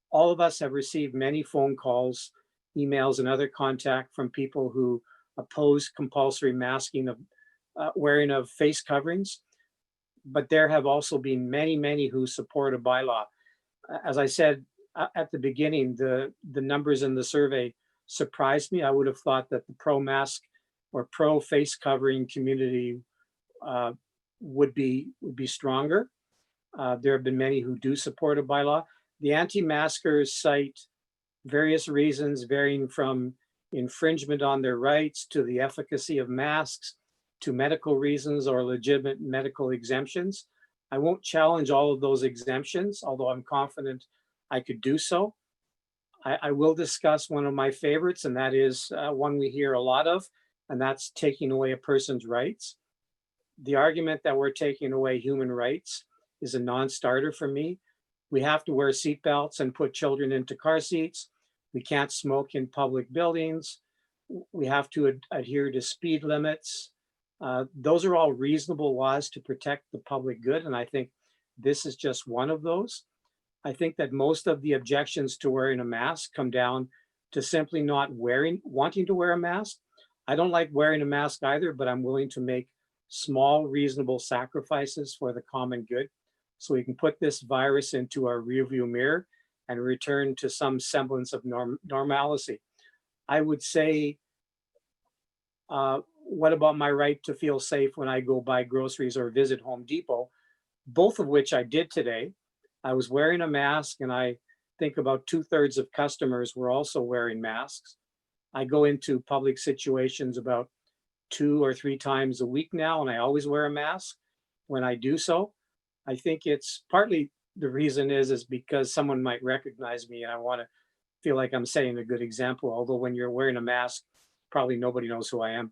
All of us have received many phone calls, emails, and other contact from people who oppose compulsory masking of wearing of face coverings. But there have also been many who support a bylaw. As I said at the beginning, the numbers in the survey surprised me. I would have thought that the pro-mask or pro-face covering community would be stronger. There have been many who do support a bylaw. The anti-maskers cite various reasons varying from infringement on their rights to the efficacy of masks to medical reasons or legitimate medical exemptions. I won't challenge all of those exemptions, although I'm confident I could do so. I will discuss one of my favorites, and that is one we hear a lot of, and that's taking away a person's rights. The argument that we're taking away human rights is a non-starter for me. We have to wear seatbelts and put children into car seats. We can't smoke in public buildings. We have to adhere to speed limits. Those are all reasonable laws to protect the public good, and I think this is just one of those. I think that most of the objections to wearing a mask come down to simply not wanting to wear a mask. I don't like wearing a mask either, but I'm willing to make small, reasonable sacrifices for the common good so we can put this virus into our rearview mirror and return to some semblance of normalcy. I would say, what about my right to feel safe when I go buy groceries or visit Home Depot? Both of which I did today. I was wearing a mask, and I think about 2/3 of customers were also wearing masks. I go into public situations about 2 or 3 times a week now, and I always wear a mask when I do so. I think it's partly the reason is because someone might recognize me, and I want to feel like I'm setting a good example. Although when you're wearing a mask, probably nobody knows who I am.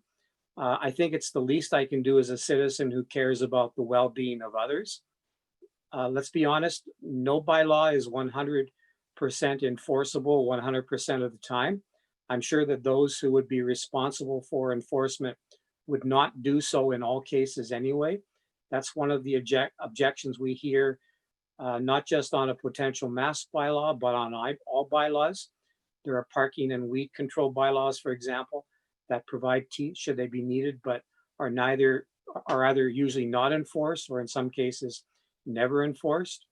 I think it's the least I can do as a citizen who cares about the well-being of others. Let's be honest, no bylaw is 100% enforceable 100% of the time. I'm sure that those who would be responsible for enforcement would not do so in all cases anyway. That's one of the objections we hear, not just on a potential mask bylaw, but on all bylaws. There are parking and weed control bylaws, for example, that provide teeth should they be needed, but are either usually not enforced or in some cases never enforced.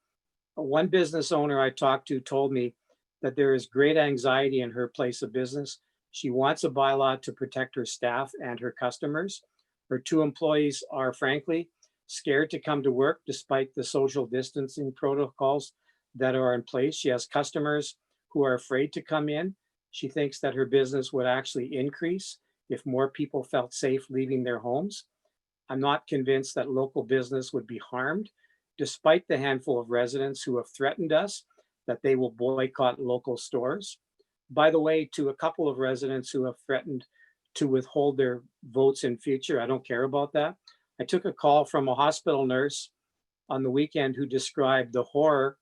One business owner I talked to told me that there is great anxiety in her place of business. She wants a bylaw to protect her staff and her customers. Her 2 employees are frankly scared to come to work despite the social distancing protocols that are in place. She has customers who are afraid to come in. She thinks that her business would actually increase if more people felt safe leaving their homes. I'm not convinced that local business would be harmed, despite the handful of residents who have threatened us that they will boycott local stores. By the way, to a couple of residents who have threatened to withhold their votes in future, I don't care about that. I took a call from a hospital nurse on the weekend who described the horror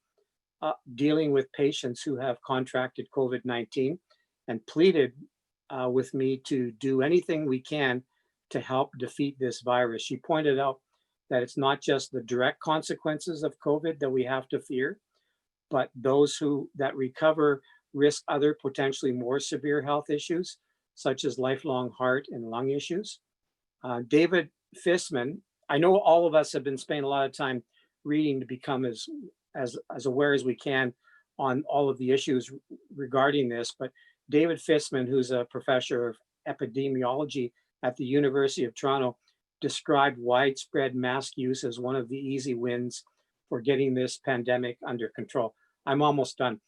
dealing with patients who have contracted COVID-19 and pleaded with me to do anything we can to help defeat this virus. She pointed out that it's not just the direct consequences of COVID that we have to fear, but those that recover risk other potentially more severe health issues, such as lifelong heart and lung issues. David Fissman, I know all of us have been spending a lot of time reading to become as aware as we can on all of the issues regarding this, but David Fissman, who's a professor of epidemiology at the University of Toronto, described widespread mask use as one of the easy wins for getting this pandemic under control. I'm almost done.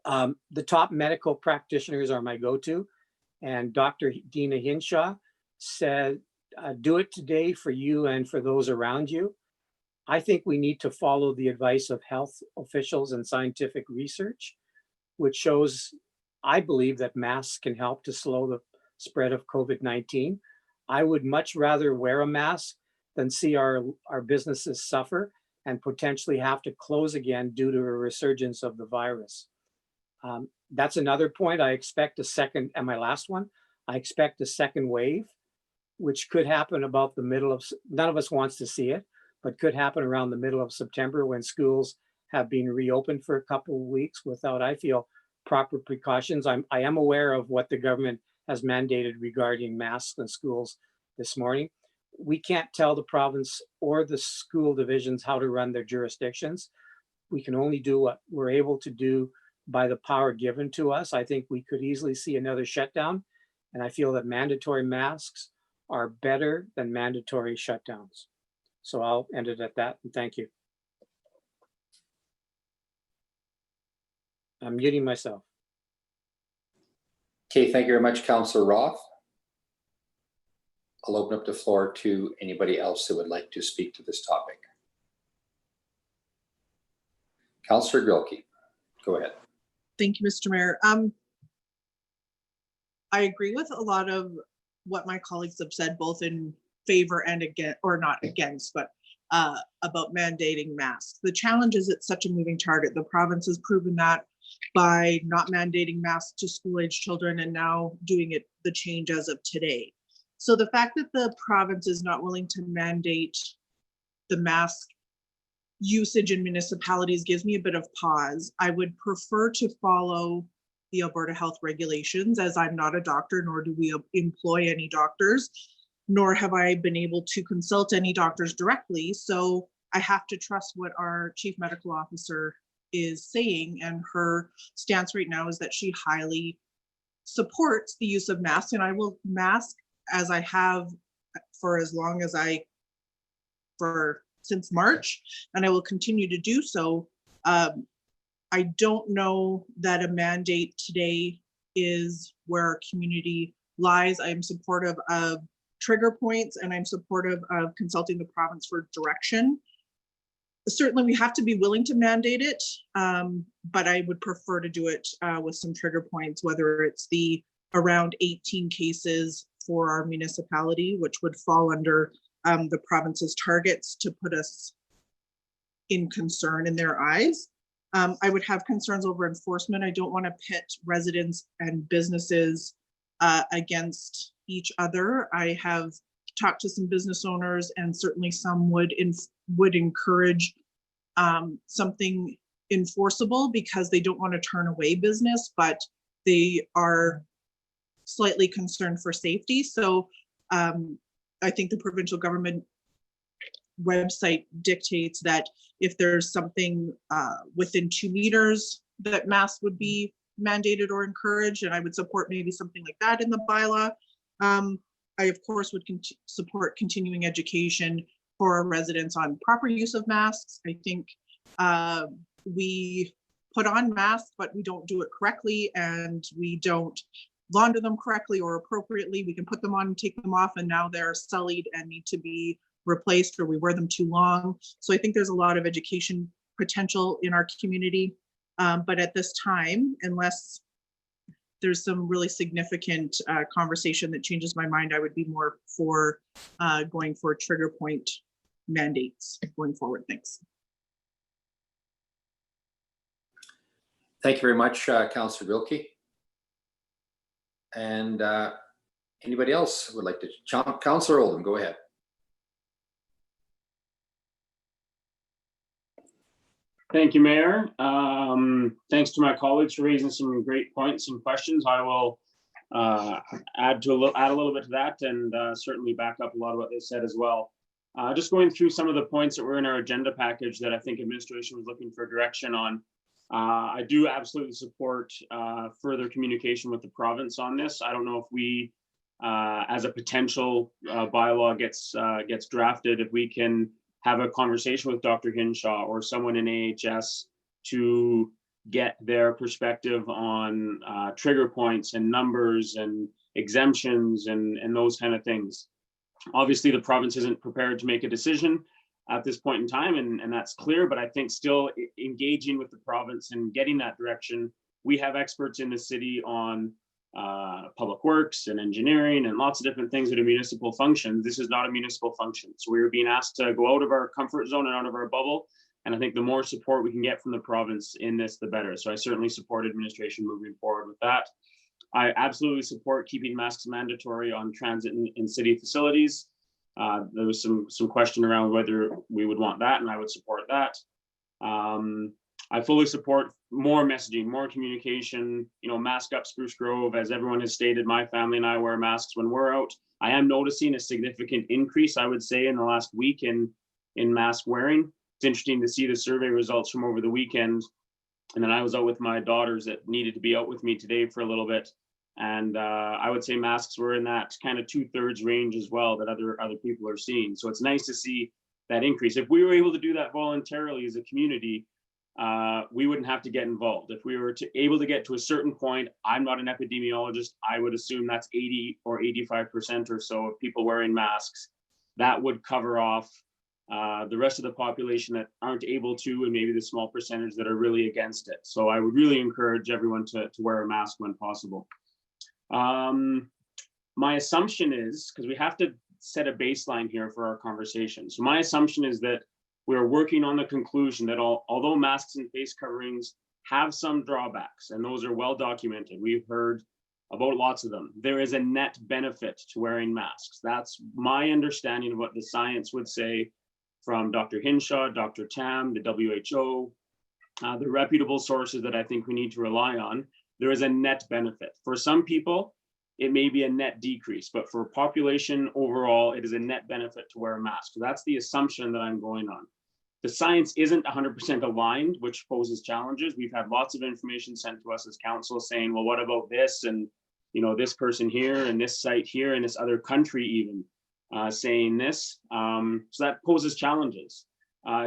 The top medical practitioners are my go-to, and Dr. Dina Hinshaw said, do it today for you and for those around you. I think we need to follow the advice of health officials and scientific research, which shows, I believe, that masks can help to slow the spread of COVID-19. I would much rather wear a mask than see our businesses suffer and potentially have to close again due to a resurgence of the virus. That's another point. I expect a second, and my last one, I expect a second wave, which could happen about the middle of, none of us wants to see it, but could happen around the middle of September when schools have been reopened for a couple of weeks without, I feel, proper precautions. I am aware of what the government has mandated regarding masks in schools this morning. We can't tell the province or the school divisions how to run their jurisdictions. We can only do what we're able to do by the power given to us. I think we could easily see another shutdown, and I feel that mandatory masks are better than mandatory shutdowns. So I'll end it at that, and thank you. I'm muting myself. Okay, thank you very much, Councillor Roth. I'll open up the floor to anybody else who would like to speak to this topic. Councillor Grilke, go ahead. Thank you, Mr. Mayor. I agree with a lot of what my colleagues have said, both in favor and against, or not against, but about mandating masks. The challenge is it's such a moving target. The province has proven that by not mandating masks to school-age children and now doing it, the change as of today. So the fact that the province is not willing to mandate the mask usage in municipalities gives me a bit of pause. I would prefer to follow the Alberta health regulations, as I'm not a doctor, nor do we employ any doctors, nor have I been able to consult any doctors directly. So I have to trust what our chief medical officer is saying, and her stance right now is that she highly supports the use of masks, and I will mask as I have for as long as since March, and I will continue to do so. I don't know that a mandate today is where our community lies. I am supportive of trigger points, and I'm supportive of consulting the province for direction. Certainly, we have to be willing to mandate it, but I would prefer to do it with some trigger points, whether it's the around 18 cases for our municipality, which would fall under the province's targets to put us in concern in their eyes. I would have concerns over enforcement. I don't want to pit residents and businesses against each other. I have talked to some business owners, and certainly some would encourage something enforceable because they don't want to turn away business, but they are slightly concerned for safety. So I think the provincial government website dictates that if there's something within 2 meters, that masks would be mandated or encouraged, and I would support maybe something like that in the bylaw. I, of course, would support continuing education for our residents on proper use of masks. I think we put on masks, but we don't do it correctly, and we don't launder them correctly or appropriately. We can put them on and take them off, and now they're sullied and need to be replaced, or we wear them too long. So I think there's a lot of education potential in our community. But at this time, unless there's some really significant conversation that changes my mind, I would be more for going for trigger point mandates going forward. Thanks. Thank you very much, Councillor Grilke. And anybody else would like to? Councillor Oldham, go ahead. Thank you, Mayor. Thanks to my colleagues for raising some great points and questions. I will add a little bit to that, and certainly back up a lot of what they said as well. Just going through some of the points that were in our agenda package that I think administration was looking for direction on. I do absolutely support further communication with the province on this. I don't know if we, as a potential bylaw gets drafted, if we can have a conversation with Dr. Hinshaw or someone in AHS to get their perspective on trigger points and numbers and exemptions and those kind of things. Obviously, the province isn't prepared to make a decision at this point in time, and that's clear, but I think still engaging with the province and getting that direction. We have experts in the city on public works and engineering and lots of different things that are municipal functions. This is not a municipal function. So we were being asked to go out of our comfort zone and out of our bubble. And I think the more support we can get from the province in this, the better. So I certainly support administration moving forward with that. I absolutely support keeping masks mandatory on transit in city facilities. There was some question around whether we would want that, and I would support that. I fully support more messaging, more communication, mask up Spruce Grove. As everyone has stated, my family and I wear masks when we're out. I am noticing a significant increase, I would say, in the last week in mask wearing. It's interesting to see the survey results from over the weekend. And then I was out with my daughters that needed to be out with me today for a little bit. And I would say masks were in that kind of 2/3 range as well that other people are seeing. So it's nice to see that increase. If we were able to do that voluntarily as a community, we wouldn't have to get involved. If we were able to get to a certain point, I'm not an epidemiologist, I would assume that's 80 or 85% or so of people wearing masks. That would cover off the rest of the population that aren't able to, and maybe the small percentage that are really against it. So I would really encourage everyone to wear a mask when possible. My assumption is, because we have to set a baseline here for our conversation. So my assumption is that we're working on the conclusion that although masks and face coverings have some drawbacks, and those are well documented, we've heard about lots of them, there is a net benefit to wearing masks. That's my understanding of what the science would say from Dr. Hinshaw, Dr. Tam, the WHO, the reputable sources that I think we need to rely on. There is a net benefit. For some people, it may be a net decrease, but for population overall, it is a net benefit to wear a mask. So that's the assumption that I'm going on. The science isn't 100% aligned, which poses challenges. We've had lots of information sent to us as council saying, well, what about this? And, you know, this person here and this site here and this other country even saying this. So that poses challenges.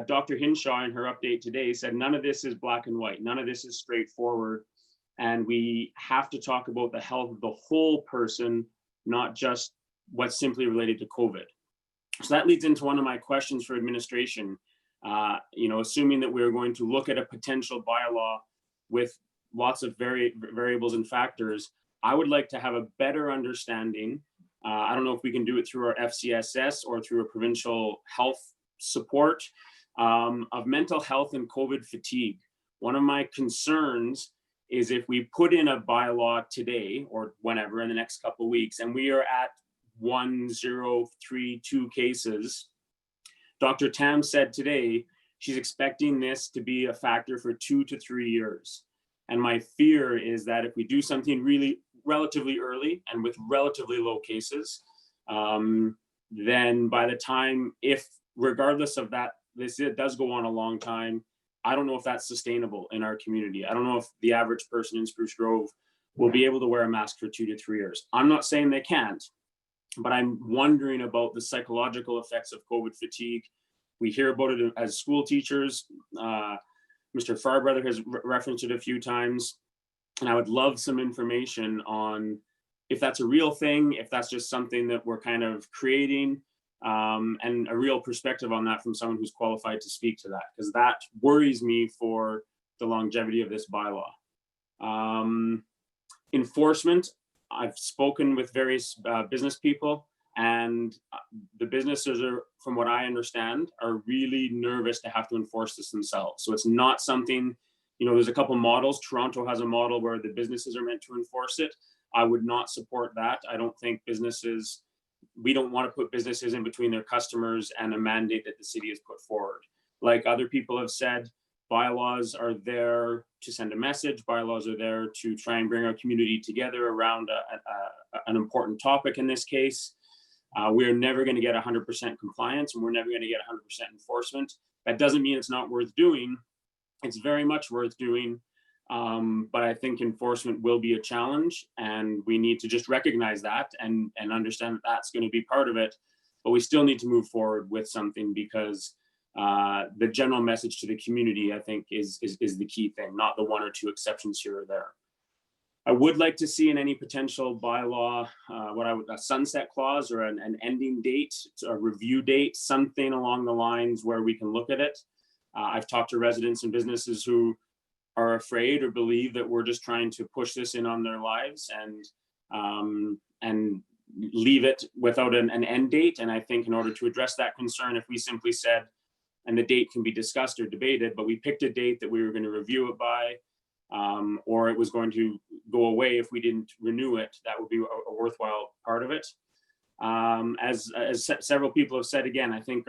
Dr. Hinshaw in her update today said, none of this is black and white. None of this is straightforward. And we have to talk about the health of the whole person, not just what's simply related to COVID. So that leads into one of my questions for administration. You know, assuming that we're going to look at a potential bylaw with lots of variables and factors, I would like to have a better understanding. I don't know if we can do it through our FCSS or through a provincial health support of mental health and COVID fatigue. One of my concerns is if we put in a bylaw today or whenever in the next couple of weeks, and we are at 1,032 cases, Dr. Tam said today she's expecting this to be a factor for 2 to 3 years. And my fear is that if we do something really relatively early and with relatively low cases, then by the time, if regardless of that, it does go on a long time, I don't know if that's sustainable in our community. I don't know if the average person in Spruce Grove will be able to wear a mask for 2 to 3 years. I'm not saying they can't, but I'm wondering about the psychological effects of COVID fatigue. We hear about it as school teachers. Mr. Farbrother has referenced it a few times, and I would love some information on if that's a real thing, if that's just something that we're kind of creating, and a real perspective on that from someone who's qualified to speak to that, because that worries me for the longevity of this bylaw. Enforcement, I've spoken with various business people, and the businesses are, from what I understand, are really nervous to have to enforce this themselves. So it's not something, you know, there's a couple models. Toronto has a model where the businesses are meant to enforce it. I would not support that. I don't think businesses, we don't want to put businesses in between their customers and a mandate that the city has put forward. Like other people have said, bylaws are there to send a message. Bylaws are there to try and bring our community together around an important topic in this case. We're never going to get 100% compliance, and we're never going to get 100% enforcement. That doesn't mean it's not worth doing. It's very much worth doing. But I think enforcement will be a challenge, and we need to just recognize that and understand that that's going to be part of it. But we still need to move forward with something, because the general message to the community, I think, is the key thing, not the 1 or 2 exceptions here or there. I would like to see in any potential bylaw, a sunset clause or an ending date, a review date, something along the lines where we can look at it. I've talked to residents and businesses who are afraid or believe that we're just trying to push this in on their lives and leave it without an end date. And I think in order to address that concern, if we simply said, and the date can be discussed or debated, but we picked a date that we were going to review it by, or it was going to go away if we didn't renew it, that would be a worthwhile part of it. As several people have said, again, I think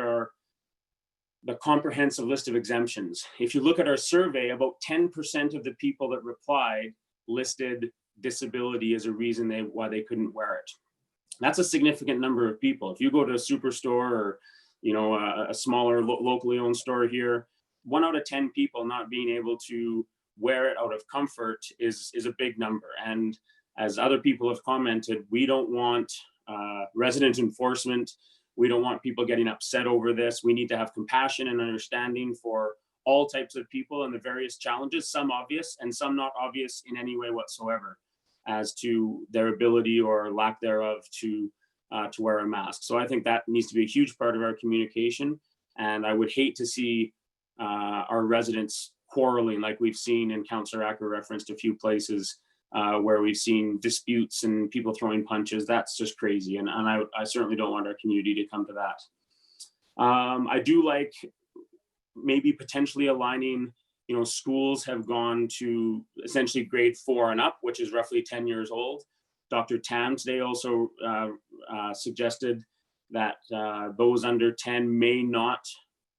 the comprehensive list of exemptions. If you look at our survey, about 10% of the people that replied listed disability as a reason why they couldn't wear it. That's a significant number of people. If you go to a superstore or, you know, a smaller locally owned store here, 1 out of 10 people not being able to wear it out of comfort is a big number. And as other people have commented, we don't want resident enforcement. We don't want people getting upset over this. We need to have compassion and understanding for all types of people and the various challenges, some obvious and some not obvious in any way whatsoever, as to their ability or lack thereof to wear a mask. So I think that needs to be a huge part of our communication. And I would hate to see our residents quarreling like we've seen, and Councillor Acker referenced a few places where we've seen disputes and people throwing punches. That's just crazy. And I certainly don't want our community to come to that. I do like maybe potentially aligning, schools have gone to essentially grade 4 and up, which is roughly 10 years old. Dr. Tam today also suggested that those under 10 may not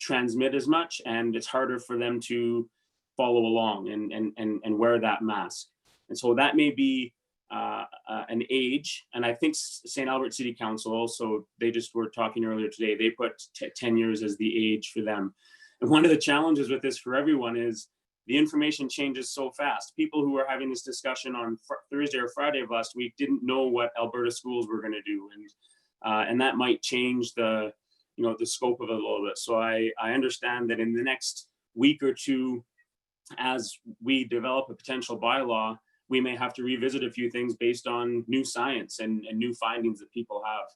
transmit as much, and it's harder for them to follow along and wear that mask. And so that may be an age. And I think St. Albert City Council also, they just were talking earlier today, they put 10 years as the age for them. And one of the challenges with this for everyone is the information changes so fast. People who were having this discussion on Thursday or Friday of last week didn't know what Alberta schools were going to do. And that might change the scope of it a little bit. So I understand that in the next week or two, as we develop a potential bylaw, we may have to revisit a few things based on new science and new findings that people have.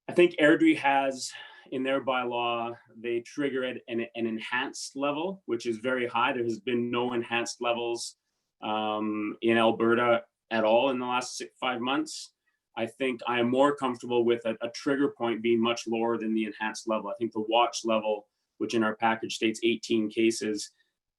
I think Airdrie has, in their bylaw, they trigger it an enhanced level, which is very high. There has been no enhanced levels in Alberta at all in the last 5 months. I think I am more comfortable with a trigger point being much lower than the enhanced level. I think the watch level, which in our package states 18 cases,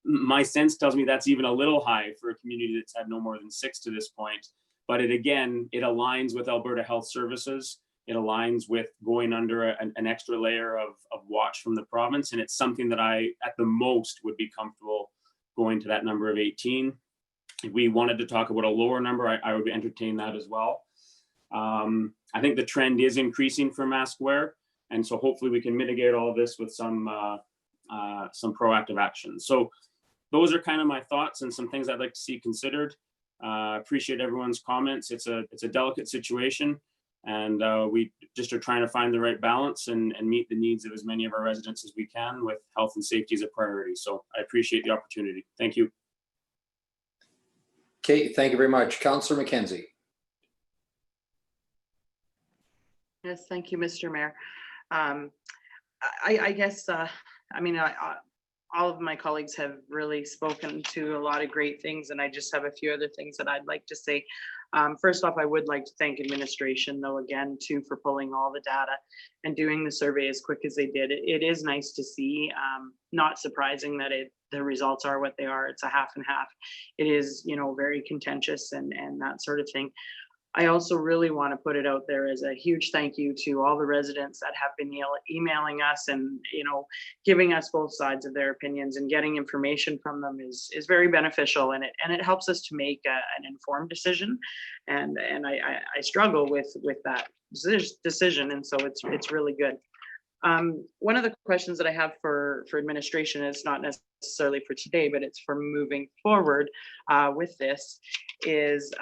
my sense tells me that's even a little high for a community that's had no more than 6 to this point. But it aligns with Alberta Health Services. It aligns with going under an extra layer of watch from the province. And it's something that I, at the most, would be comfortable going to that number of 18. If we wanted to talk about a lower number, I would entertain that as well. I think the trend is increasing for mask wear. And so hopefully we can mitigate all of this with some proactive action. So those are kind of my thoughts and some things I'd like to see considered. Appreciate everyone's comments. It's a delicate situation, and we just are trying to find the right balance and meet the needs of as many of our residents as we can, with health and safety as a priority. So I appreciate the opportunity. Thank you. Okay, thank you very much. Councillor McKenzie. Yes, thank you, Mr. Mayor. I guess, all of my colleagues have really spoken to a lot of great things, and I just have a few other things that I'd like to say. First off, I would like to thank administration, though, again, too, for pulling all the data and doing the survey as quick as they did. It is nice to see, not surprising that the results are what they are. It's a half and half. It is, very contentious and that sort of thing. I also really want to put it out there as a huge thank you to all the residents that have been emailing us and, giving us both sides of their opinions, and getting information from them is very beneficial, and it helps us to make an informed decision. And I struggle with that decision, and so it's really good. One of the questions that I have for administration is not necessarily for today, but it's for moving forward with this, is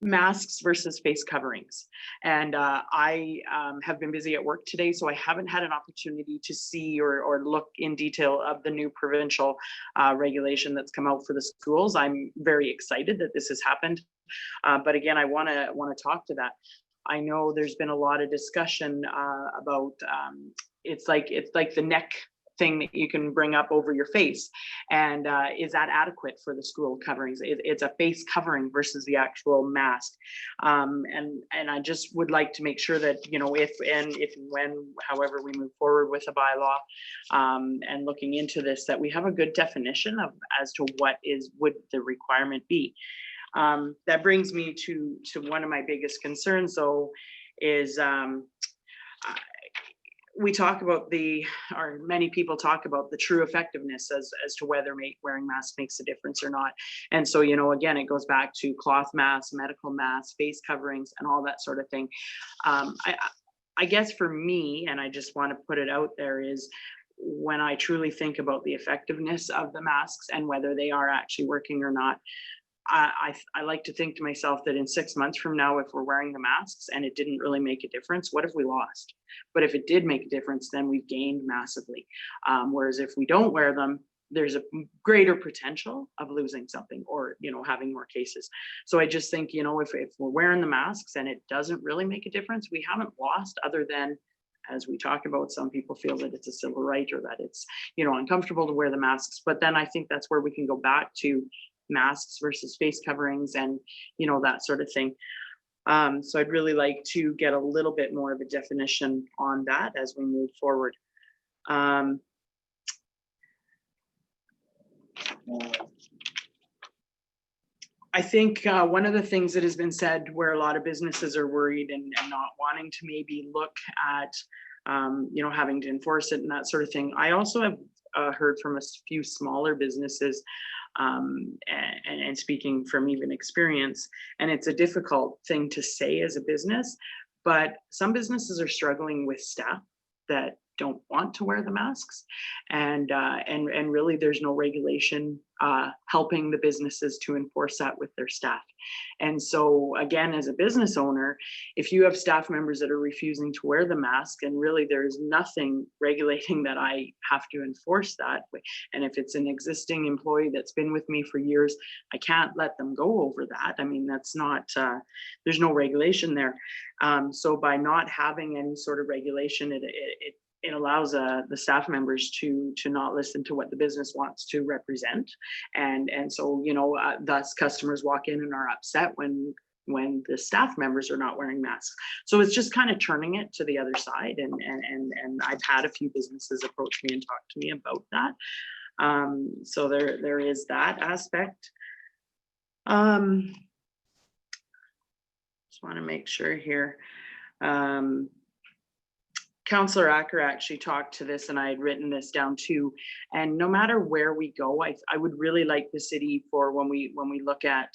masks versus face coverings. And I have been busy at work today, so I haven't had an opportunity to see or look in detail of the new provincial regulation that's come out for the schools. I'm very excited that this has happened. But again, I want to talk to that. I know there's been a lot of discussion about it's like the neck thing that you can bring up over your face, and is that adequate for the school coverings? It's a face covering versus the actual mask, and I just would like to make sure that if and when, however we move forward with a bylaw and looking into this, that we have a good definition of as to what would the requirement be. That brings me to one of my biggest concerns, though, is we talk about many people talk about the true effectiveness as to whether wearing masks makes a difference or not. And so, again, it goes back to cloth masks, medical masks, face coverings, and all that sort of thing. I guess for me, and I just want to put it out there, is when I truly think about the effectiveness of the masks and whether they are actually working or not, I like to think to myself that in 6 months from now, if we're wearing the masks and it didn't really make a difference, what have we lost? But if it did make a difference, then we've gained massively. Whereas if we don't wear them, there's a greater potential of losing something or, you know, having more cases. So I just think, you know, if we're wearing the masks and it doesn't really make a difference, we haven't lost, other than, as we talk about, some people feel that it's a civil right or that it's, you know, uncomfortable to wear the masks. But then I think that's where we can go back to masks versus face coverings and, you know, that sort of thing. So I'd really like to get a little bit more of a definition on that as we move forward. I think one of the things that has been said where a lot of businesses are worried and not wanting to maybe look at, you know, having to enforce it and that sort of thing. I also have heard from a few smaller businesses and speaking from even experience, and it's a difficult thing to say as a business, but some businesses are struggling with staff that don't want to wear the masks, and really there's no regulation helping the businesses to enforce that with their staff. And so again, as a business owner, if you have staff members that are refusing to wear the mask, and really there's nothing regulating that I have to enforce that, and if it's an existing employee that's been with me for years, I can't let them go over that. I mean, that's not, there's no regulation there. So by not having any sort of regulation, it allows the staff members to not listen to what the business wants to represent, and so, you know, thus customers walk in and are upset when the staff members are not wearing masks. So it's just kind of turning it to the other side, and I've had a few businesses approach me and talk to me about that. So there is that aspect. Just want to make sure here. Councillor Acker actually talked to this, and I had written this down too. And no matter where we go, I would really like the city for when we look at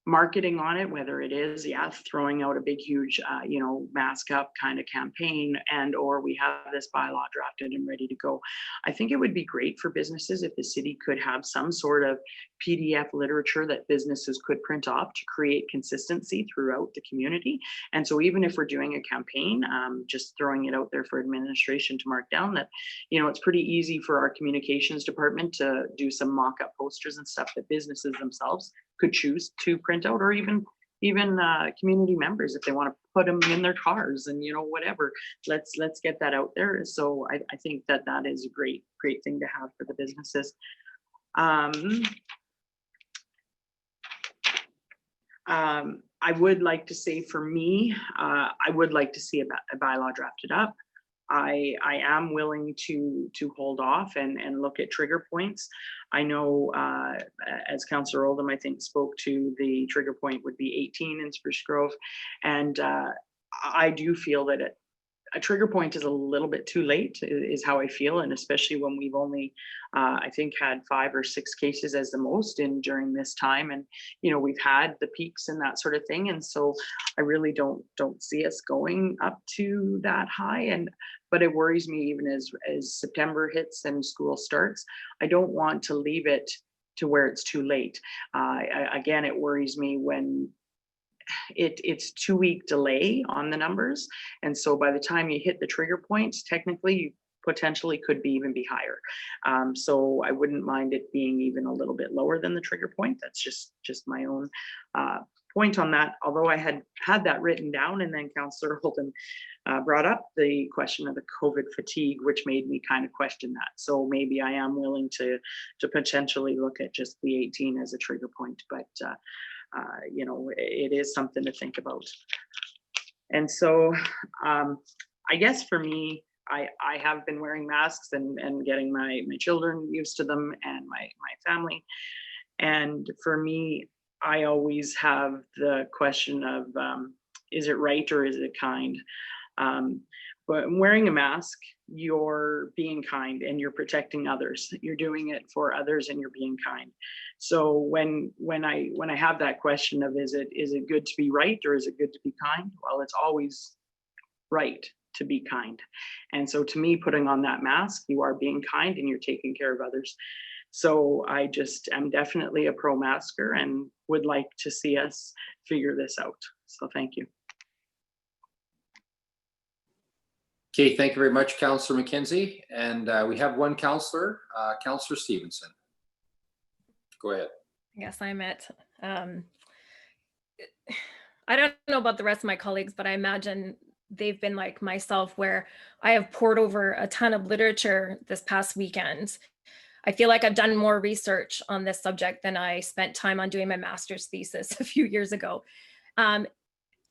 marketing on it, whether it is, throwing out a big, huge, you know, mask up kind of campaign, and or we have this bylaw drafted and ready to go. I think it would be great for businesses if the city could have some sort of PDF literature that businesses could print off to create consistency throughout the community. And so even if we're doing a campaign, just throwing it out there for administration to mark down, that, you know, it's pretty easy for our communications department to do some mock-up posters and stuff that businesses themselves could choose to print out, or even community members if they want to put them in their cars, and, you know, whatever. Let's get that out there. So I think that is a great thing to have for the businesses. I would like to say, for me, I would like to see a bylaw drafted up. I am willing to hold off and look at trigger points. I know, as Councillor Oldham, I think, spoke to, the trigger point would be 18 in Spruce Grove. And I do feel that a trigger point is a little bit too late, is how I feel. And especially when we've only, I think, had 5 or 6 cases as the most during this time. And, you know, we've had the peaks and that sort of thing. And so I really don't see us going up to that high. But it worries me, even as September hits and school starts, I don't want to leave it to where it's too late. Again, it worries me when it's 2-week delay on the numbers. And so by the time you hit the trigger points, technically you potentially could even be higher. So I wouldn't mind it being even a little bit lower than the trigger point. That's just my own point on that. Although I had that written down, and then Councillor Holton brought up the question of the COVID fatigue, which made me kind of question that. So maybe I am willing to potentially look at just the 18 as a trigger point, but you know, it is something to think about. And so I guess for me, I have been wearing masks and getting my children used to them, and my family. And for me, I always have the question of, is it right or is it kind? But wearing a mask, you're being kind and you're protecting others. You're doing it for others and you're being kind. So when I have that question of, is it good to be right or is it good to be kind? Well, it's always right to be kind. And so to me, putting on that mask, you are being kind and you're taking care of others. So I just am definitely a pro-masker and would like to see us figure this out. So thank you. Okay, thank you very much, Councillor McKenzie. And we have one councillor, Councillor Stevenson. Go ahead. Yes, I'm it. I don't know about the rest of my colleagues, but I imagine they've been like myself, where I have poured over a ton of literature this past weekend. I feel like I've done more research on this subject than I spent time on doing my master's thesis a few years ago.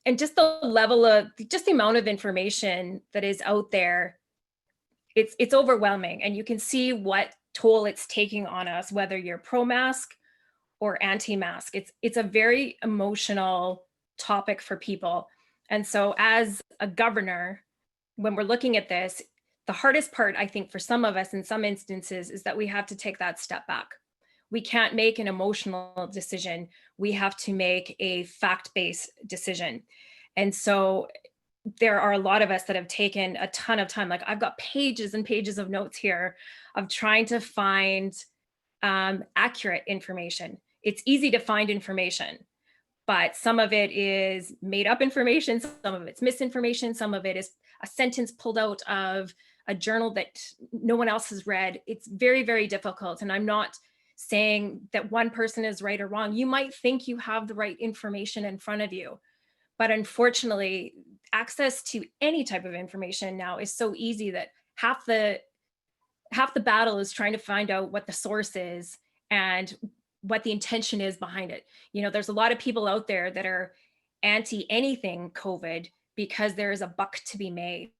And just the level of, just the amount of information that is out there, it's overwhelming. And you can see what toll it's taking on us, whether you're pro-mask or anti-mask. It's a very emotional topic for people. And so as a governor, when we're looking at this, the hardest part, I think, for some of us in some instances is that we have to take that step back. We can't make an emotional decision. We have to make a fact-based decision. And so there are a lot of us that have taken a ton of time. Like I've got pages and pages of notes here of trying to find accurate information. It's easy to find information, but some of it is made up information, some of it's misinformation, some of it is a sentence pulled out of a journal that no one else has read. It's very, very difficult. And I'm not saying that one person is right or wrong. You might think you have the right information in front of you, but unfortunately, access to any type of information now is so easy that half the battle is trying to find out what the source is and what the intention is behind it. You know, there's a lot of people out there that are anti anything COVID because there is a buck to be made.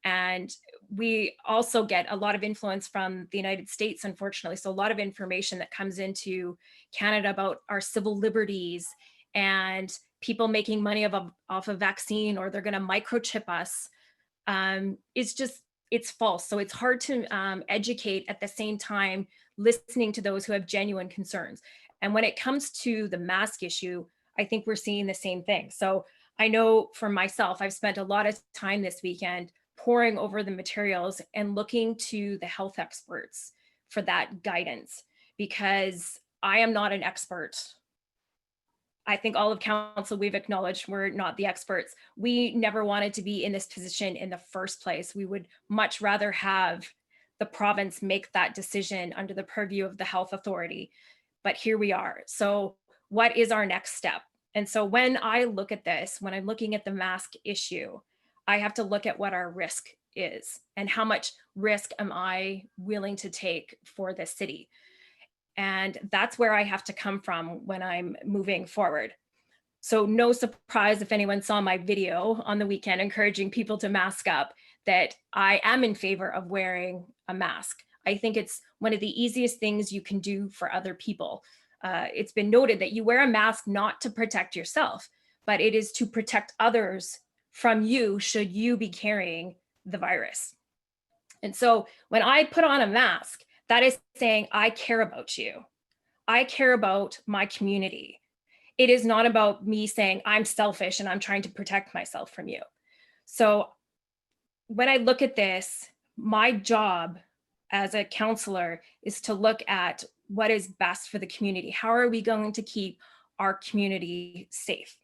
And we also get a lot of influence from the United States, unfortunately. So a lot of information that comes into Canada about our civil liberties and people making money off a vaccine, or they're going to microchip us, it's false. So it's hard to educate at the same time, listening to those who have genuine concerns. And when it comes to the mask issue, I think we're seeing the same thing. So I know for myself, I've spent a lot of time this weekend poring over the materials and looking to the health experts for that guidance, because I am not an expert. I think all of council, we've acknowledged we're not the experts. We never wanted to be in this position in the first place. We would much rather have the province make that decision under the purview of the health authority. But here we are. So what is our next step? And so when I look at this, when I'm looking at the mask issue, I have to look at what our risk is and how much risk am I willing to take for this city. And that's where I have to come from when I'm moving forward. So no surprise if anyone saw my video on the weekend encouraging people to mask up, that I am in favor of wearing a mask. I think it's one of the easiest things you can do for other people. It's been noted that you wear a mask not to protect yourself, but it is to protect others from you should you be carrying the virus. And so when I put on a mask, that is saying, I care about you. I care about my community. It is not about me saying I'm selfish and I'm trying to protect myself from you. So when I look at this, my job as a counselor is to look at what is best for the community. How are we going to keep our community safe?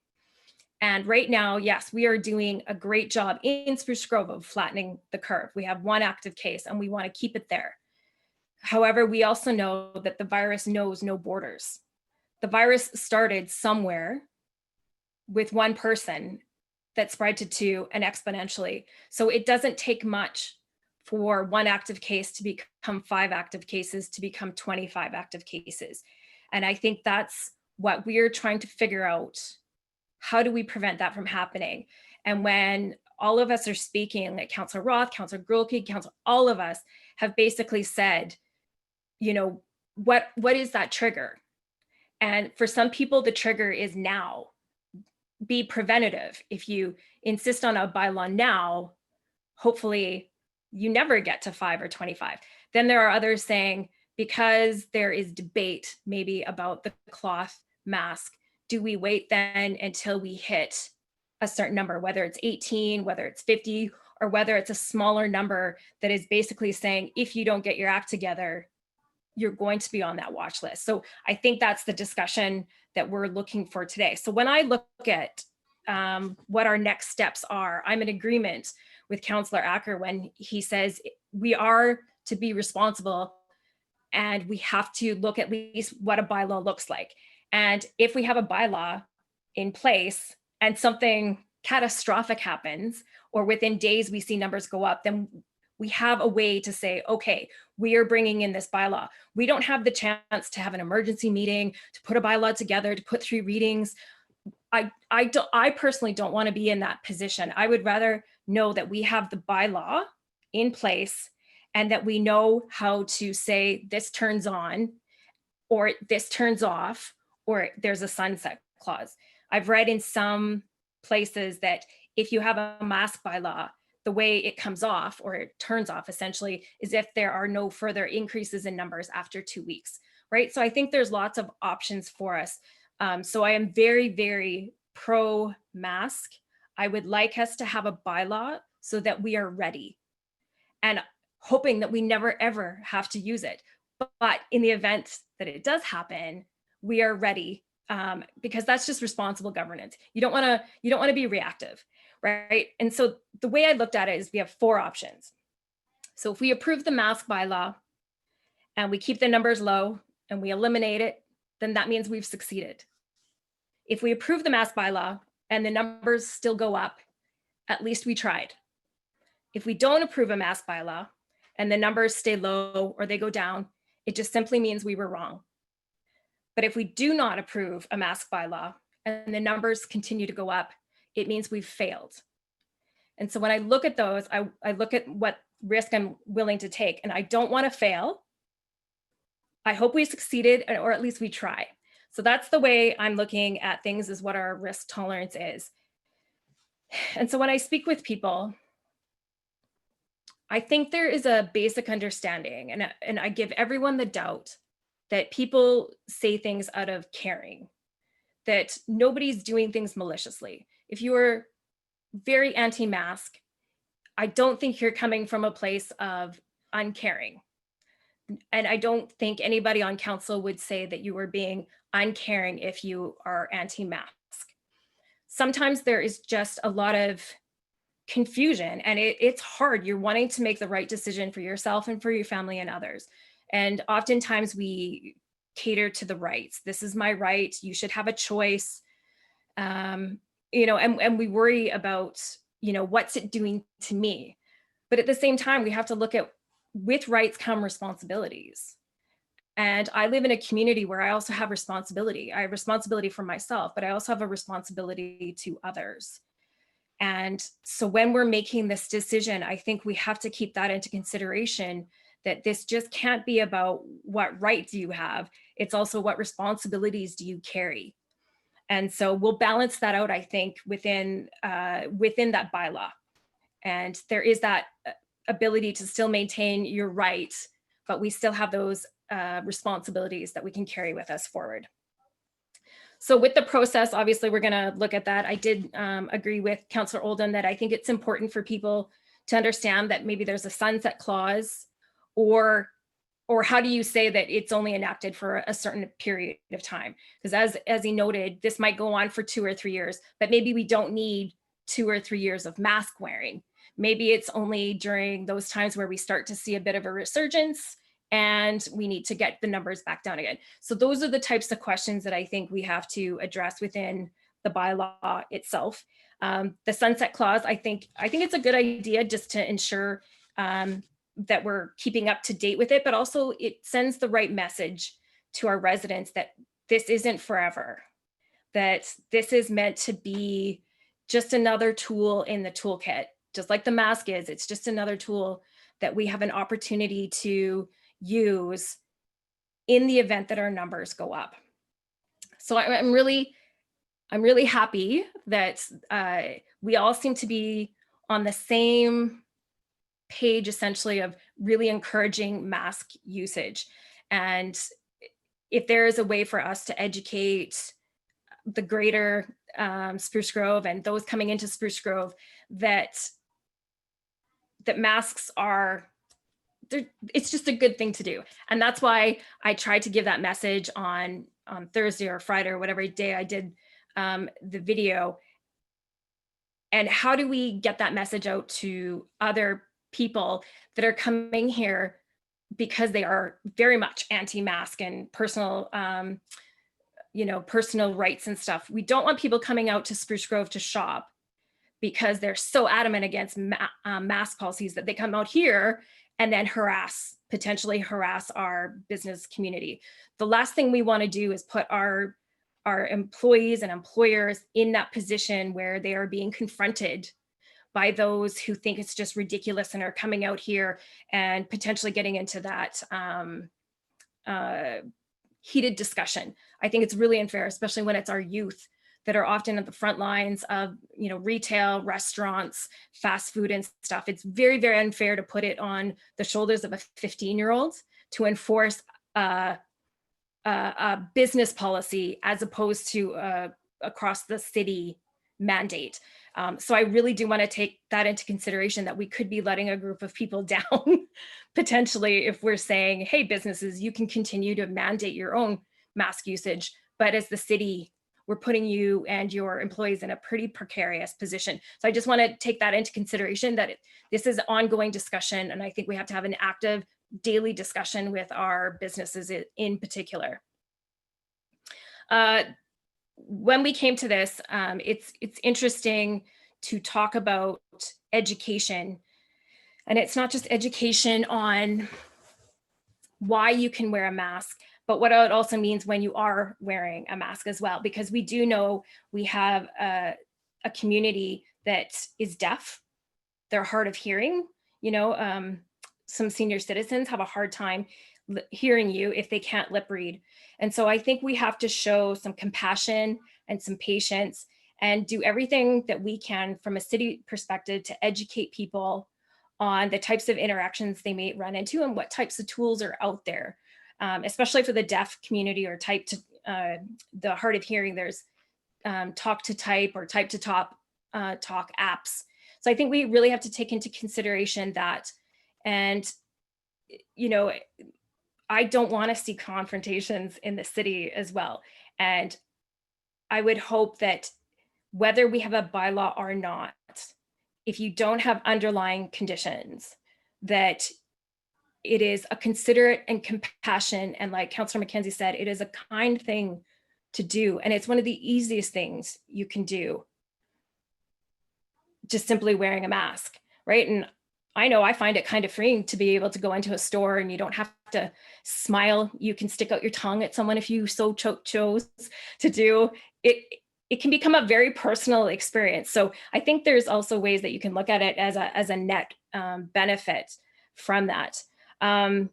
And right now, yes, we are doing a great job in Spruce Grove of flattening the curve. We have one active case and we want to keep it there. However, we also know that the virus knows no borders. The virus started somewhere with one person that spread to two and exponentially. So it doesn't take much for one active case to become 5 active cases, to become 25 active cases. And I think that's what we're trying to figure out. How do we prevent that from happening? And when all of us are speaking, like Councillor Roth, Councillor Grolke, all of us have basically said, you know, what is that trigger? And for some people, the trigger is now. Be preventative. If you insist on a bylaw now, hopefully you never get to 5 or 25. Then there are others saying, because there is debate maybe about the cloth mask, do we wait then until we hit a certain number, whether it's 18, whether it's 50, or whether it's a smaller number that is basically saying, if you don't get your act together, you're going to be on that watch list. So I think that's the discussion that we're looking for today. So when I look at what our next steps are, I'm in agreement with Councillor Acker when he says we are to be responsible and we have to look at least what a bylaw looks like. And if we have a bylaw in place and something catastrophic happens, or within days we see numbers go up, then we have a way to say, okay, we are bringing in this bylaw. We don't have the chance to have an emergency meeting, to put a bylaw together, to put 3 readings. I personally don't want to be in that position. I would rather know that we have the bylaw in place and that we know how to say this turns on or this turns off, or there's a sunset clause. I've read in some places that if you have a mask bylaw, the way it comes off or it turns off essentially is if there are no further increases in numbers after 2 weeks, right? So I think there's lots of options for us. So I am very, very pro mask. I would like us to have a bylaw so that we are ready and hoping that we never ever have to use it. But in the event that it does happen, we are ready because that's just responsible governance. You don't want to be reactive, right? And so the way I looked at it is we have 4 options. So if we approve the mask bylaw and we keep the numbers low and we eliminate it, then that means we've succeeded. If we approve the mask bylaw and the numbers still go up, at least we tried. If we don't approve a mask bylaw and the numbers stay low or they go down, it just simply means we were wrong. But if we do not approve a mask bylaw and the numbers continue to go up, it means we've failed. And so when I look at those, I look at what risk I'm willing to take, and I don't want to fail. I hope we succeeded, or at least we try. So that's the way I'm looking at things, is what our risk tolerance is. And so when I speak with people, I think there is a basic understanding, and I give everyone the doubt that people say things out of caring, that nobody's doing things maliciously. If you are very anti-mask, I don't think you're coming from a place of uncaring. And I don't think anybody on council would say that you are being uncaring if you are anti-mask. Sometimes there is just a lot of confusion, and it's hard. You're wanting to make the right decision for yourself and for your family and others. And oftentimes we cater to the rights. This is my right. You should have a choice. And we worry about, what's it doing to me? But at the same time, we have to look at, with rights come responsibilities. And I live in a community where I also have responsibility. I have responsibility for myself, but I also have a responsibility to others. And so when we're making this decision, I think we have to keep that into consideration, that this just can't be about what right do you have. It's also what responsibilities do you carry. And so we'll balance that out, I think, within that bylaw. And there is that ability to still maintain your right, but we still have those responsibilities that we can carry with us forward. So with the process, obviously, we're going to look at that. I did agree with Councillor Oldham that I think it's important for people to understand that maybe there's a sunset clause, or how do you say that it's only enacted for a certain period of time? Because as he noted, this might go on for 2 or 3 years, but maybe we don't need 2 or 3 years of mask wearing. Maybe it's only during those times where we start to see a bit of a resurgence and we need to get the numbers back down again. So those are the types of questions that I think we have to address within the bylaw itself. The sunset clause, I think it's a good idea just to ensure that we're keeping up to date with it, but also it sends the right message to our residents that this isn't forever, that this is meant to be just another tool in the toolkit, just like the mask is. It's just another tool that we have an opportunity to use in the event that our numbers go up. So I'm really happy that we all seem to be on the same page, essentially, of really encouraging mask usage. And if there is a way for us to educate the greater Spruce Grove and those coming into Spruce Grove that masks are, it's just a good thing to do. And that's why I tried to give that message on Thursday or Friday or whatever day I did the video. And how do we get that message out to other people that are coming here because they are very much anti-mask and personal, personal rights and stuff. We don't want people coming out to Spruce Grove to shop because they're so adamant against mask policies that they come out here and then potentially harass our business community. The last thing we want to do is put our employees and employers in that position where they are being confronted by those who think it's just ridiculous and are coming out here and potentially getting into that heated discussion. I think it's really unfair, especially when it's our youth that are often at the front lines of, retail, restaurants, fast food and stuff. It's very, very unfair to put it on the shoulders of a 15-year-old to enforce a business policy as opposed to across the city mandate. So I really do want to take that into consideration, that we could be letting a group of people down potentially if we're saying, hey, businesses, you can continue to mandate your own mask usage, but as the city, we're putting you and your employees in a pretty precarious position. So I just want to take that into consideration, that this is ongoing discussion, and I think we have to have an active daily discussion with our businesses in particular. When we came to this, it's interesting to talk about education, and it's not just education on why you can wear a mask, but what it also means when you are wearing a mask as well, because we do know we have a community that is deaf. They're hard of hearing. Some senior citizens have a hard time hearing you if they can't lip read. And so I think we have to show some compassion and some patience and do everything that we can from a city perspective to educate people on the types of interactions they may run into and what types of tools are out there. Especially for the deaf community or the hard of hearing, there's talk to type or type to talk apps. So I think we really have to take into consideration that. And, I don't want to see confrontations in the city as well. And I would hope that whether we have a bylaw or not, if you don't have underlying conditions, that it is a considerate and compassion, and like Councillor McKenzie said, it is a kind thing to do, and it's one of the easiest things you can do, just simply wearing a mask, right? And I know I find it kind of freeing to be able to go into a store and you don't have to smile. You can stick out your tongue at someone if you so chose to do it. It can become a very personal experience. So I think there's also ways that you can look at it as a net benefit from that. I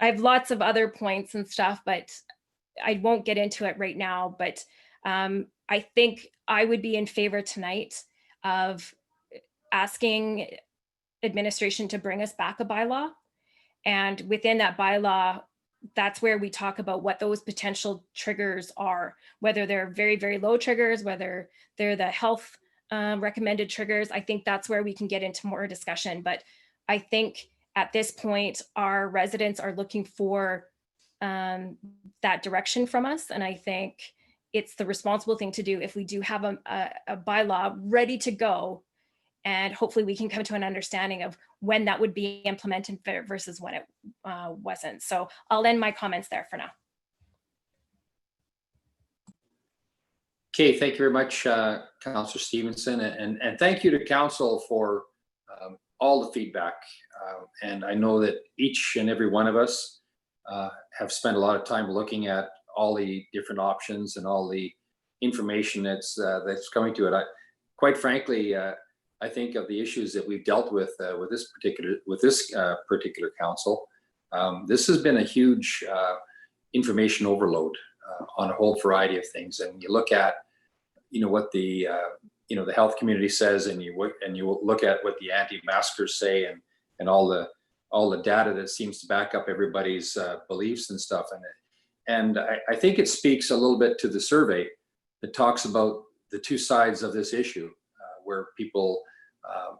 have lots of other points and stuff, but I won't get into it right now. But I think I would be in favor tonight of asking administration to bring us back a bylaw. And within that bylaw, that's where we talk about what those potential triggers are, whether they're very, very low triggers, whether they're the health recommended triggers. I think that's where we can get into more discussion. But I think at this point, our residents are looking for that direction from us. And I think it's the responsible thing to do if we do have a bylaw ready to go. And hopefully we can come to an understanding of when that would be implemented versus when it wasn't. So I'll end my comments there for now. Okay, thank you very much, Councillor Stevenson, and thank you to Council for all the feedback. And I know that each and every one of us have spent a lot of time looking at all the different options and all the information that's coming to it. Quite frankly, I think of the issues that we've dealt with this particular council. This has been a huge information overload on a whole variety of things. And you look at, what the the health community says, and you look at what the anti-maskers say, and all the data that seems to back up everybody's beliefs and stuff. And I think it speaks a little bit to the survey that talks about the two sides of this issue, where people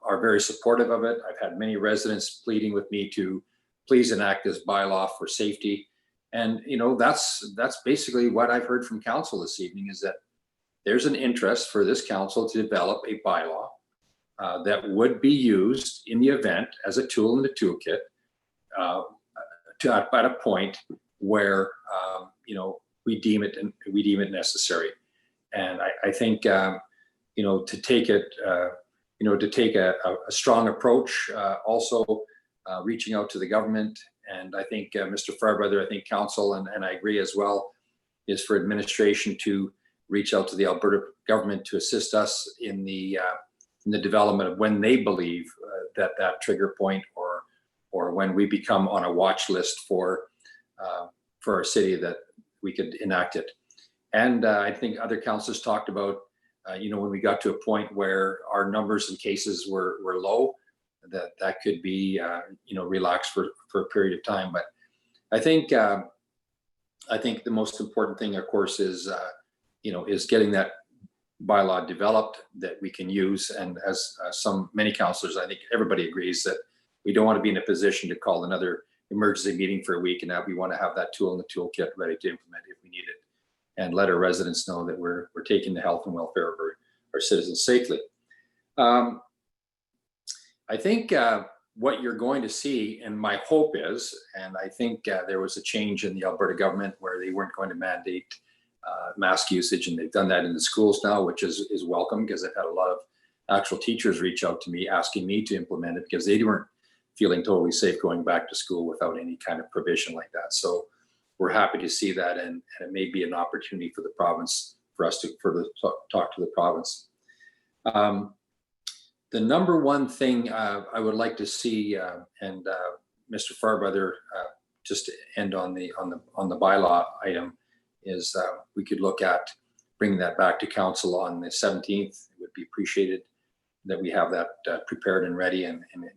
are very supportive of it. I've had many residents pleading with me to please enact this bylaw for safety. And, that's basically what I've heard from council this evening, is that there's an interest for this council to develop a bylaw that would be used in the event as a tool in the toolkit at a point where we deem it necessary. And I think to take it to take a strong approach, also reaching out to the government. And I think Mr. Fairbrother, I think council, and I agree as well, is for administration to reach out to the Alberta government to assist us in the development of when they believe that trigger point or when we become on a watch list for our city that we could enact it. And I think other councillors talked about, when we got to a point where our numbers and cases were low, that could be, relaxed for a period of time. But I think the most important thing, of course, is getting that bylaw developed that we can use. And as many councillors, I think everybody agrees that we don't want to be in a position to call another emergency meeting for a week and now we want to have that tool in the toolkit ready to implement if we need it, and let our residents know that we're taking the health and welfare of our citizens safely. I think what you're going to see, and my hope is, and I think there was a change in the Alberta government where they weren't going to mandate mask usage, and they've done that in the schools now, which is welcome, because I've had a lot of actual teachers reach out to me asking me to implement it because they weren't feeling totally safe going back to school without any kind of provision like that. So we're happy to see that, and it may be an opportunity for the province, for us to further talk to the province. The number one thing I would like to see, and Mr. Fairbrother, just to end on the bylaw item, is we could look at bringing that back to council on the 17th. It would be appreciated that we have that prepared and ready, and I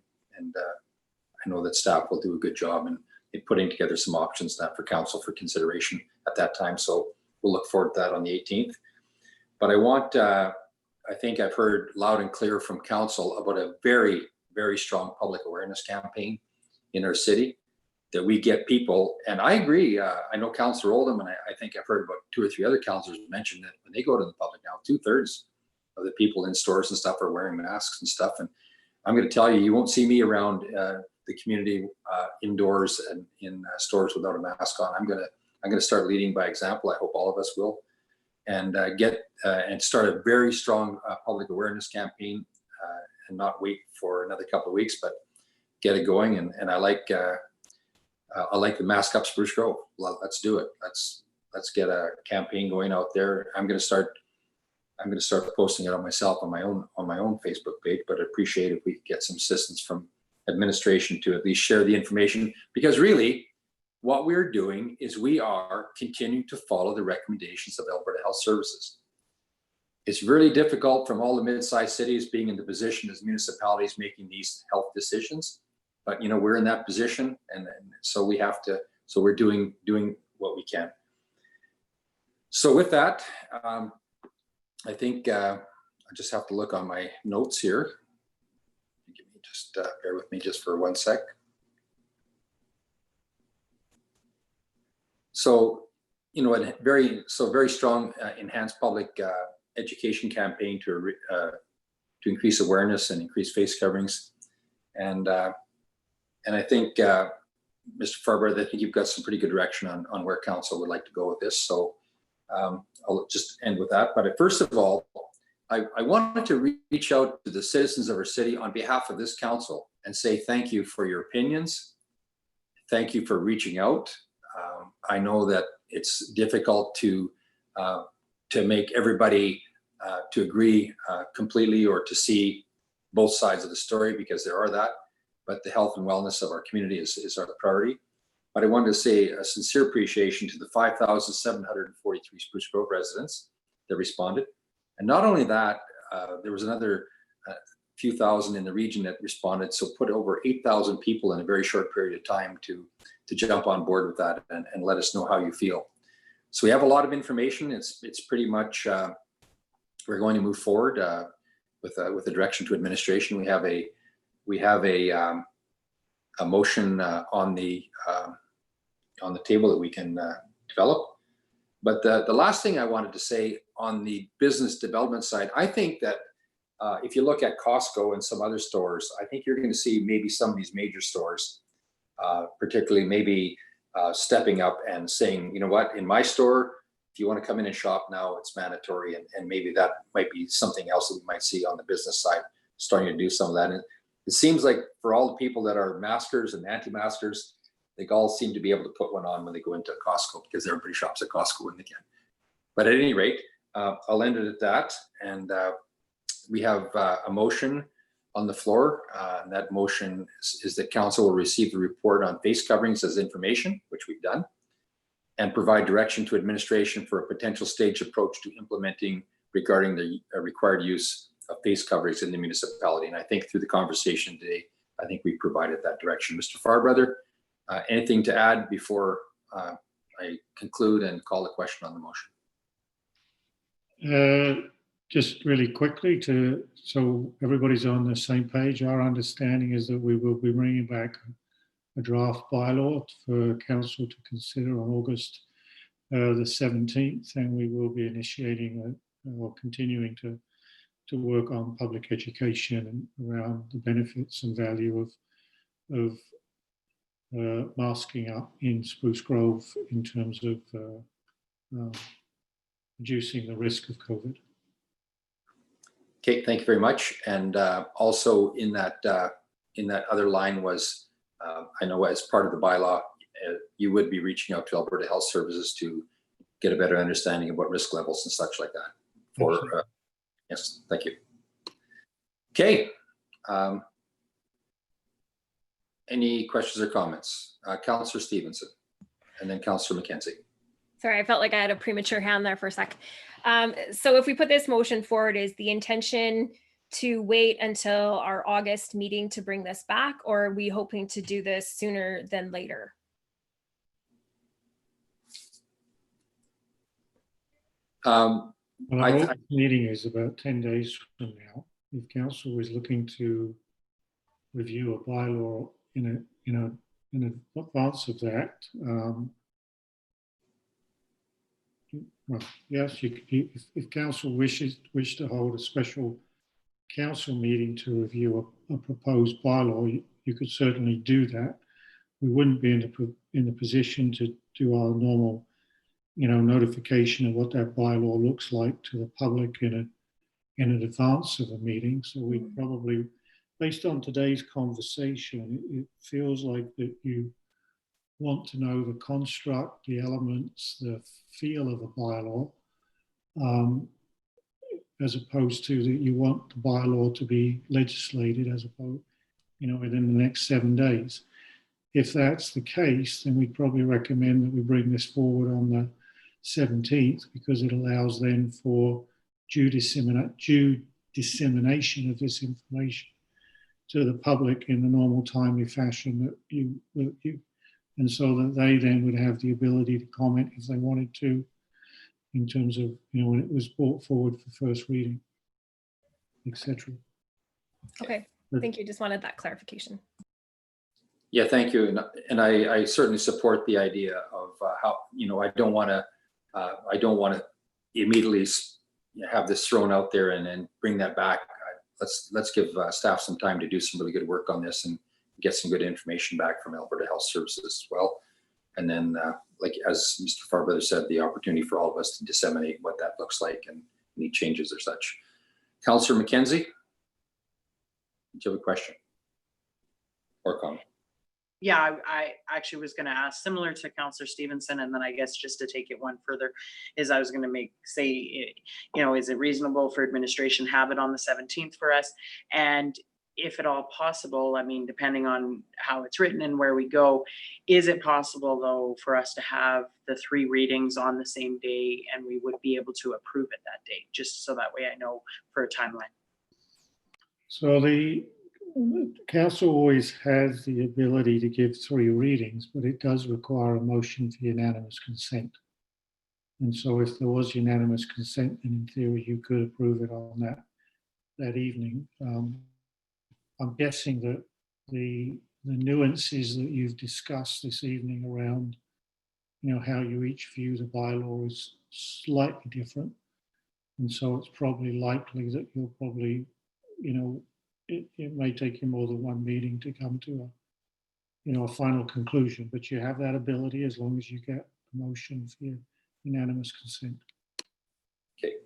know that staff will do a good job in putting together some options for council for consideration at that time. So we'll look forward to that on the 18th. But I think I've heard loud and clear from council about a very, very strong public awareness campaign in our city, that we get people, and I agree, I know Councillor Oldham, and I think I've heard about 2 or 3 other councillors mention that when they go to the public now, 2/3 of the people in stores and stuff are wearing masks and stuff. And I'm going to tell you, you won't see me around the community indoors and in stores without a mask on. I'm going to start leading by example. I hope all of us will, and start a very strong public awareness campaign, and not wait for another couple of weeks, but get it going. And I like the Mask Up Spruce Grove. Let's do it. Let's get a campaign going out there. I'm going to start posting it on myself on my own Facebook page, but I'd appreciate if we could get some assistance from administration to at least share the information, because really what we're doing is we are continuing to follow the recommendations of Alberta Health Services. It's really difficult from all the mid-sized cities being in the position as municipalities making these health decisions, but we're in that position, and so we have to. So we're doing what we can. So with that, I think I just have to look on my notes here. Just bear with me just for 1 sec. So, a very strong enhanced public education campaign to increase awareness and increase face coverings, and I think Mr. Fairbrother, I think you've got some pretty good direction on where council would like to go with this. So I'll just end with that. But first of all, I wanted to reach out to the citizens of our city on behalf of this council and say thank you for your opinions. Thank you for reaching out. I know that it's difficult to make everybody to agree completely or to see both sides of the story, because there are that, but the health and wellness of our community is our priority. But I wanted to say a sincere appreciation to the 5,743 Spruce Grove residents that responded. And not only that, there was another few thousand in the region that responded. So put over 8,000 people in a very short period of time to jump on board with that and let us know how you feel. So we have a lot of information. It's pretty much, we're going to move forward with a direction to administration. We have a motion on the table that we can develop. But the last thing I wanted to say on the business development side, I think that if you look at Costco and some other stores, I think you're going to see maybe some of these major stores, particularly maybe stepping up and saying, you know what, in my store, if you want to come in and shop now, it's mandatory. And maybe that might be something else that we might see on the business side, starting to do some of that. And it seems like for all the people that are maskers and anti-maskers, they all seem to be able to put one on when they go into Costco because everybody shops at Costco when they can. But at any rate, I'll end it at that. And we have a motion on the floor. And that motion is that council will receive the report on face coverings as information, which we've done, and provide direction to administration for a potential staged approach to implementing regarding the required use of face coverings in the municipality. And I think through the conversation today, I think we provided that direction. Mr. Farbrother, anything to add before I conclude and call the question on the motion? Just really quickly so everybody's on the same page, our understanding is that we will be bringing back a draft bylaw for council to consider on August the 17th, and we will be initiating or continuing to work on public education and around the benefits and value of masking up in Spruce Grove in terms of reducing the risk of COVID. Okay, thank you very much. And also in that other line was, I know as part of the bylaw, you would be reaching out to Alberta Health Services to get a better understanding of what risk levels and such like that. For yes, thank you. Okay. Any questions or comments? Councillor Stevenson, and then Councillor McKenzie. Sorry, I felt like I had a premature hand there for a sec. So if we put this motion forward, is the intention to wait until our August meeting to bring this back, or are we hoping to do this sooner than later? Well, our meeting is about 10 days from now. If council is looking to review a bylaw in advance of that, well, yes, if council wish to hold a special council meeting to review a proposed bylaw, you could certainly do that. We wouldn't be in the position to do our normal, notification of what that bylaw looks like to the public in advance of a meeting. So we probably, based on today's conversation, it feels like that you want to know the construct, the elements, the feel of a bylaw, as opposed to that you want the bylaw to be legislated as opposed, within the next 7 days. If that's the case, then we'd probably recommend that we bring this forward on the 17th, because it allows then for due dissemination of this information to the public in the normal timely fashion that you and so that they then would have the ability to comment if they wanted to, in terms of, when it was brought forward for first reading, etc. Okay, thank you. Just wanted that clarification. Yeah, thank you. And I certainly support the idea of how, I don't want to immediately have this thrown out there and then bring that back. Let's give staff some time to do some really good work on this and get some good information back from Alberta Health Services as well. And then, like as Mr. Farbrother said, the opportunity for all of us to disseminate what that looks like and any changes or such. Councillor McKenzie, do you have a question or comment? Yeah, I actually was going to ask, similar to Councillor Stevenson, and then I guess just to take it one further, is I was going to say, is it reasonable for administration to have it on the 17th for us? And if at all possible, I mean, depending on how it's written and where we go, is it possible though for us to have the 3 readings on the same day and we would be able to approve it that day, just so that way I know for a timeline? So the council always has the ability to give 3 readings, but it does require a motion for unanimous consent. And so if there was unanimous consent, then in theory you could approve it on that evening. I'm guessing that the nuances that you've discussed this evening around, how you each view the bylaw is slightly different. And so it's probably likely that you'll probably it may take you more than one meeting to come to a final conclusion, but you have that ability as long as you get a motion for your unanimous consent.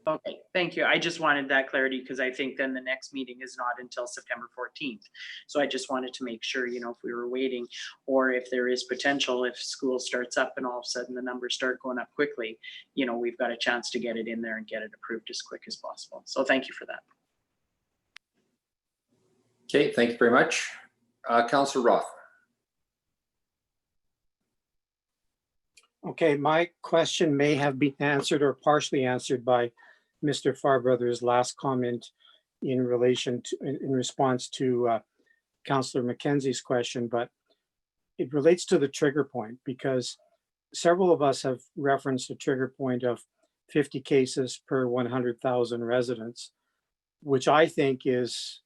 Okay, thank you. I just wanted that clarity because I think then the next meeting is not until September 14th. So I just wanted to make sure, if we were waiting or if there is potential, if school starts up and all of a sudden the numbers start going up quickly, we've got a chance to get it in there and get it approved as quick as possible. So thank you for that. Okay, thank you very much. Councillor Roth. Okay, my question may have been answered or partially answered by Mr. Farbrother's last comment in response to Councillor Mackenzie's question, but it relates to the trigger point because several of us have referenced a trigger point of 50 cases per 100,000 residents, which I think is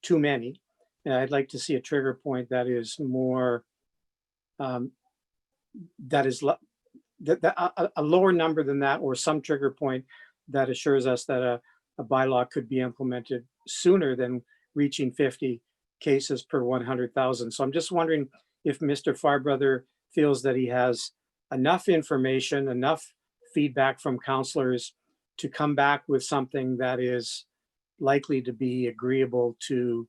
too many. And I'd like to see a trigger point that is more, a lower number than that, or some trigger point that assures us that a bylaw could be implemented sooner than reaching 50 cases per 100,000. So I'm just wondering if Mr. Farbrother feels that he has enough information, enough feedback from councillors to come back with something that is likely to be agreeable to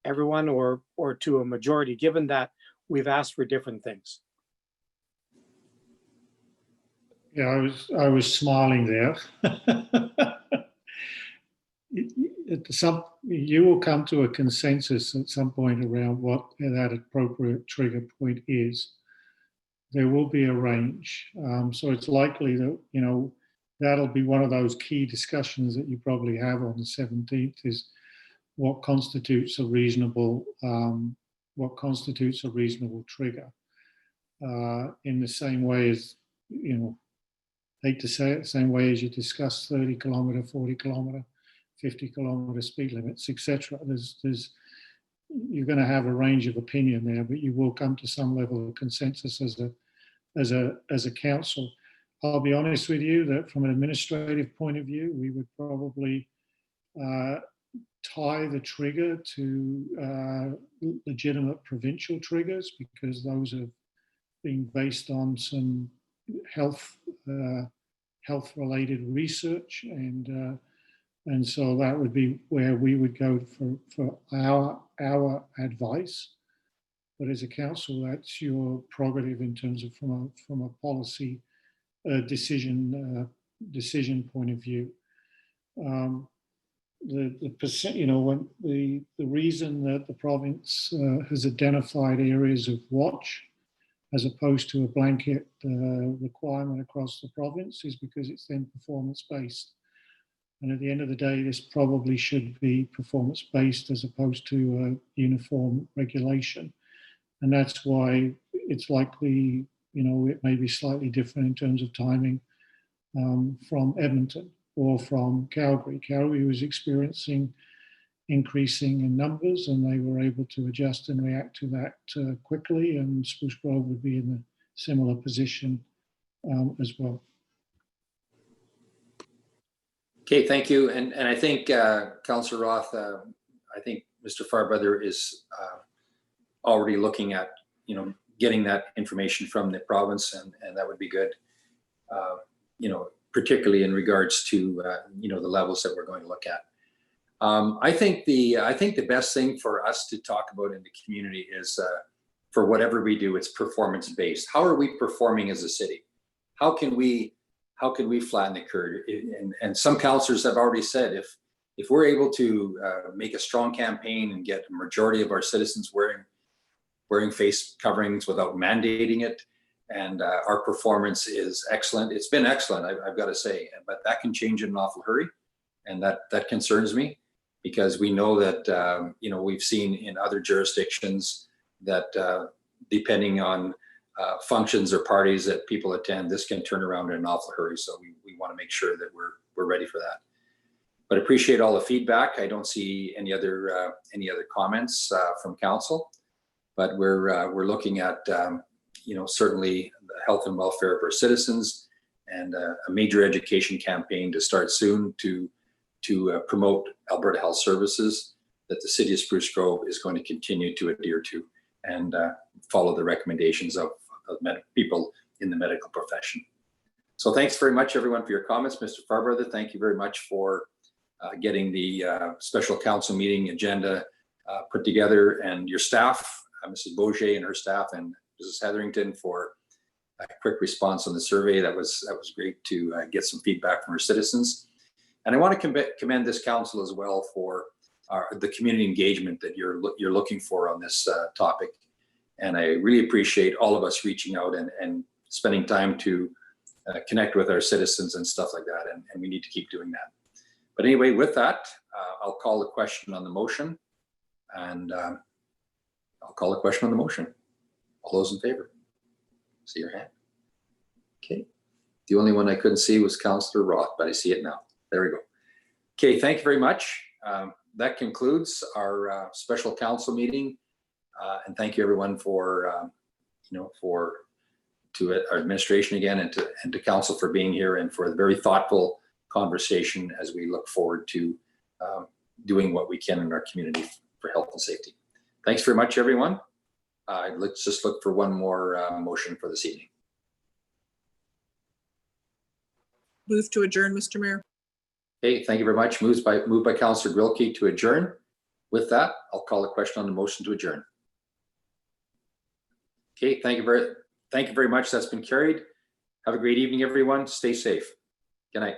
everyone or to a majority, given that we've asked for different things. Yeah, I was smiling there. You will come to a consensus at some point around what that appropriate trigger point is. There will be a range, so it's likely that that'll be one of those key discussions that you probably have on the 17th. Is what constitutes a reasonable trigger. In the same way as hate to say it, same way as you discuss 30 kilometre, 40 kilometre, 50 kilometre speed limits, etc. You're going to have a range of opinion there, but you will come to some level of consensus as a council. I'll be honest with you that from an administrative point of view, we would probably tie the trigger to legitimate provincial triggers because those have been based on some health-related research, and so that would be where we would go for our advice. But as a council, that's your prerogative in terms of from a policy decision point of view. The percent, when the reason that the province has identified areas of watch as opposed to a blanket requirement across the province is because it's then performance-based. And at the end of the day, this probably should be performance-based as opposed to uniform regulation. And that's why it's likely, it may be slightly different in terms of timing from Edmonton or from Calgary. Calgary was experiencing increasing in numbers and they were able to adjust and react to that quickly, and Spruce Grove would be in a similar position as well. Okay, thank you. And I think Councillor Roth, I think Mr. Farbrother is already looking at, getting that information from the province, and that would be good, particularly in regards to, the levels that we're going to look at. I think the best thing for us to talk about in the community is for whatever we do, it's performance-based. How are we performing as a city? How can we flatten the curve? And some councillors have already said if we're able to make a strong campaign and get a majority of our citizens wearing face coverings without mandating it, and our performance is excellent. It's been excellent, I've got to say, but that can change in an awful hurry, and that concerns me. Because we know that, we've seen in other jurisdictions that depending on functions or parties that people attend, this can turn around in an awful hurry. So we want to make sure that we're ready for that. But appreciate all the feedback. I don't see any other comments from council, but we're looking at, certainly the health and welfare of our citizens and a major education campaign to start soon to to promote Alberta Health Services that the city of Spruce Grove is going to continue to adhere to and follow the recommendations of people in the medical profession. So thanks very much, everyone, for your comments. Mr. Farbrother, thank you very much for getting the special council meeting agenda put together, and your staff, Mrs. Bourget and her staff, and Mrs. Hetherington for a quick response on the survey. That was great to get some feedback from our citizens. And I want to commend this council as well for the community engagement that you're looking for on this topic. And I really appreciate all of us reaching out and spending time to connect with our citizens and stuff like that. And we need to keep doing that. But anyway, with that, I'll call the question on the motion. And I'll call the question on the motion. All those in favor? See your hand. Okay. The only one I couldn't see was Councillor Roth, but I see it now. There we go. Okay, thank you very much. That concludes our special council meeting. And thank you everyone for, to our administration again and to council for being here and for the very thoughtful conversation as we look forward to doing what we can in our community for health and safety. Thanks very much, everyone. Let's just look for one more motion for this evening. Move to adjourn, Mr. Mayor. Okay, thank you very much. Moved by Councillor Grilke to adjourn. With that, I'll call the question on the motion to adjourn. Okay, thank you very much. That's been carried. Have a great evening, everyone. Stay safe. Good night.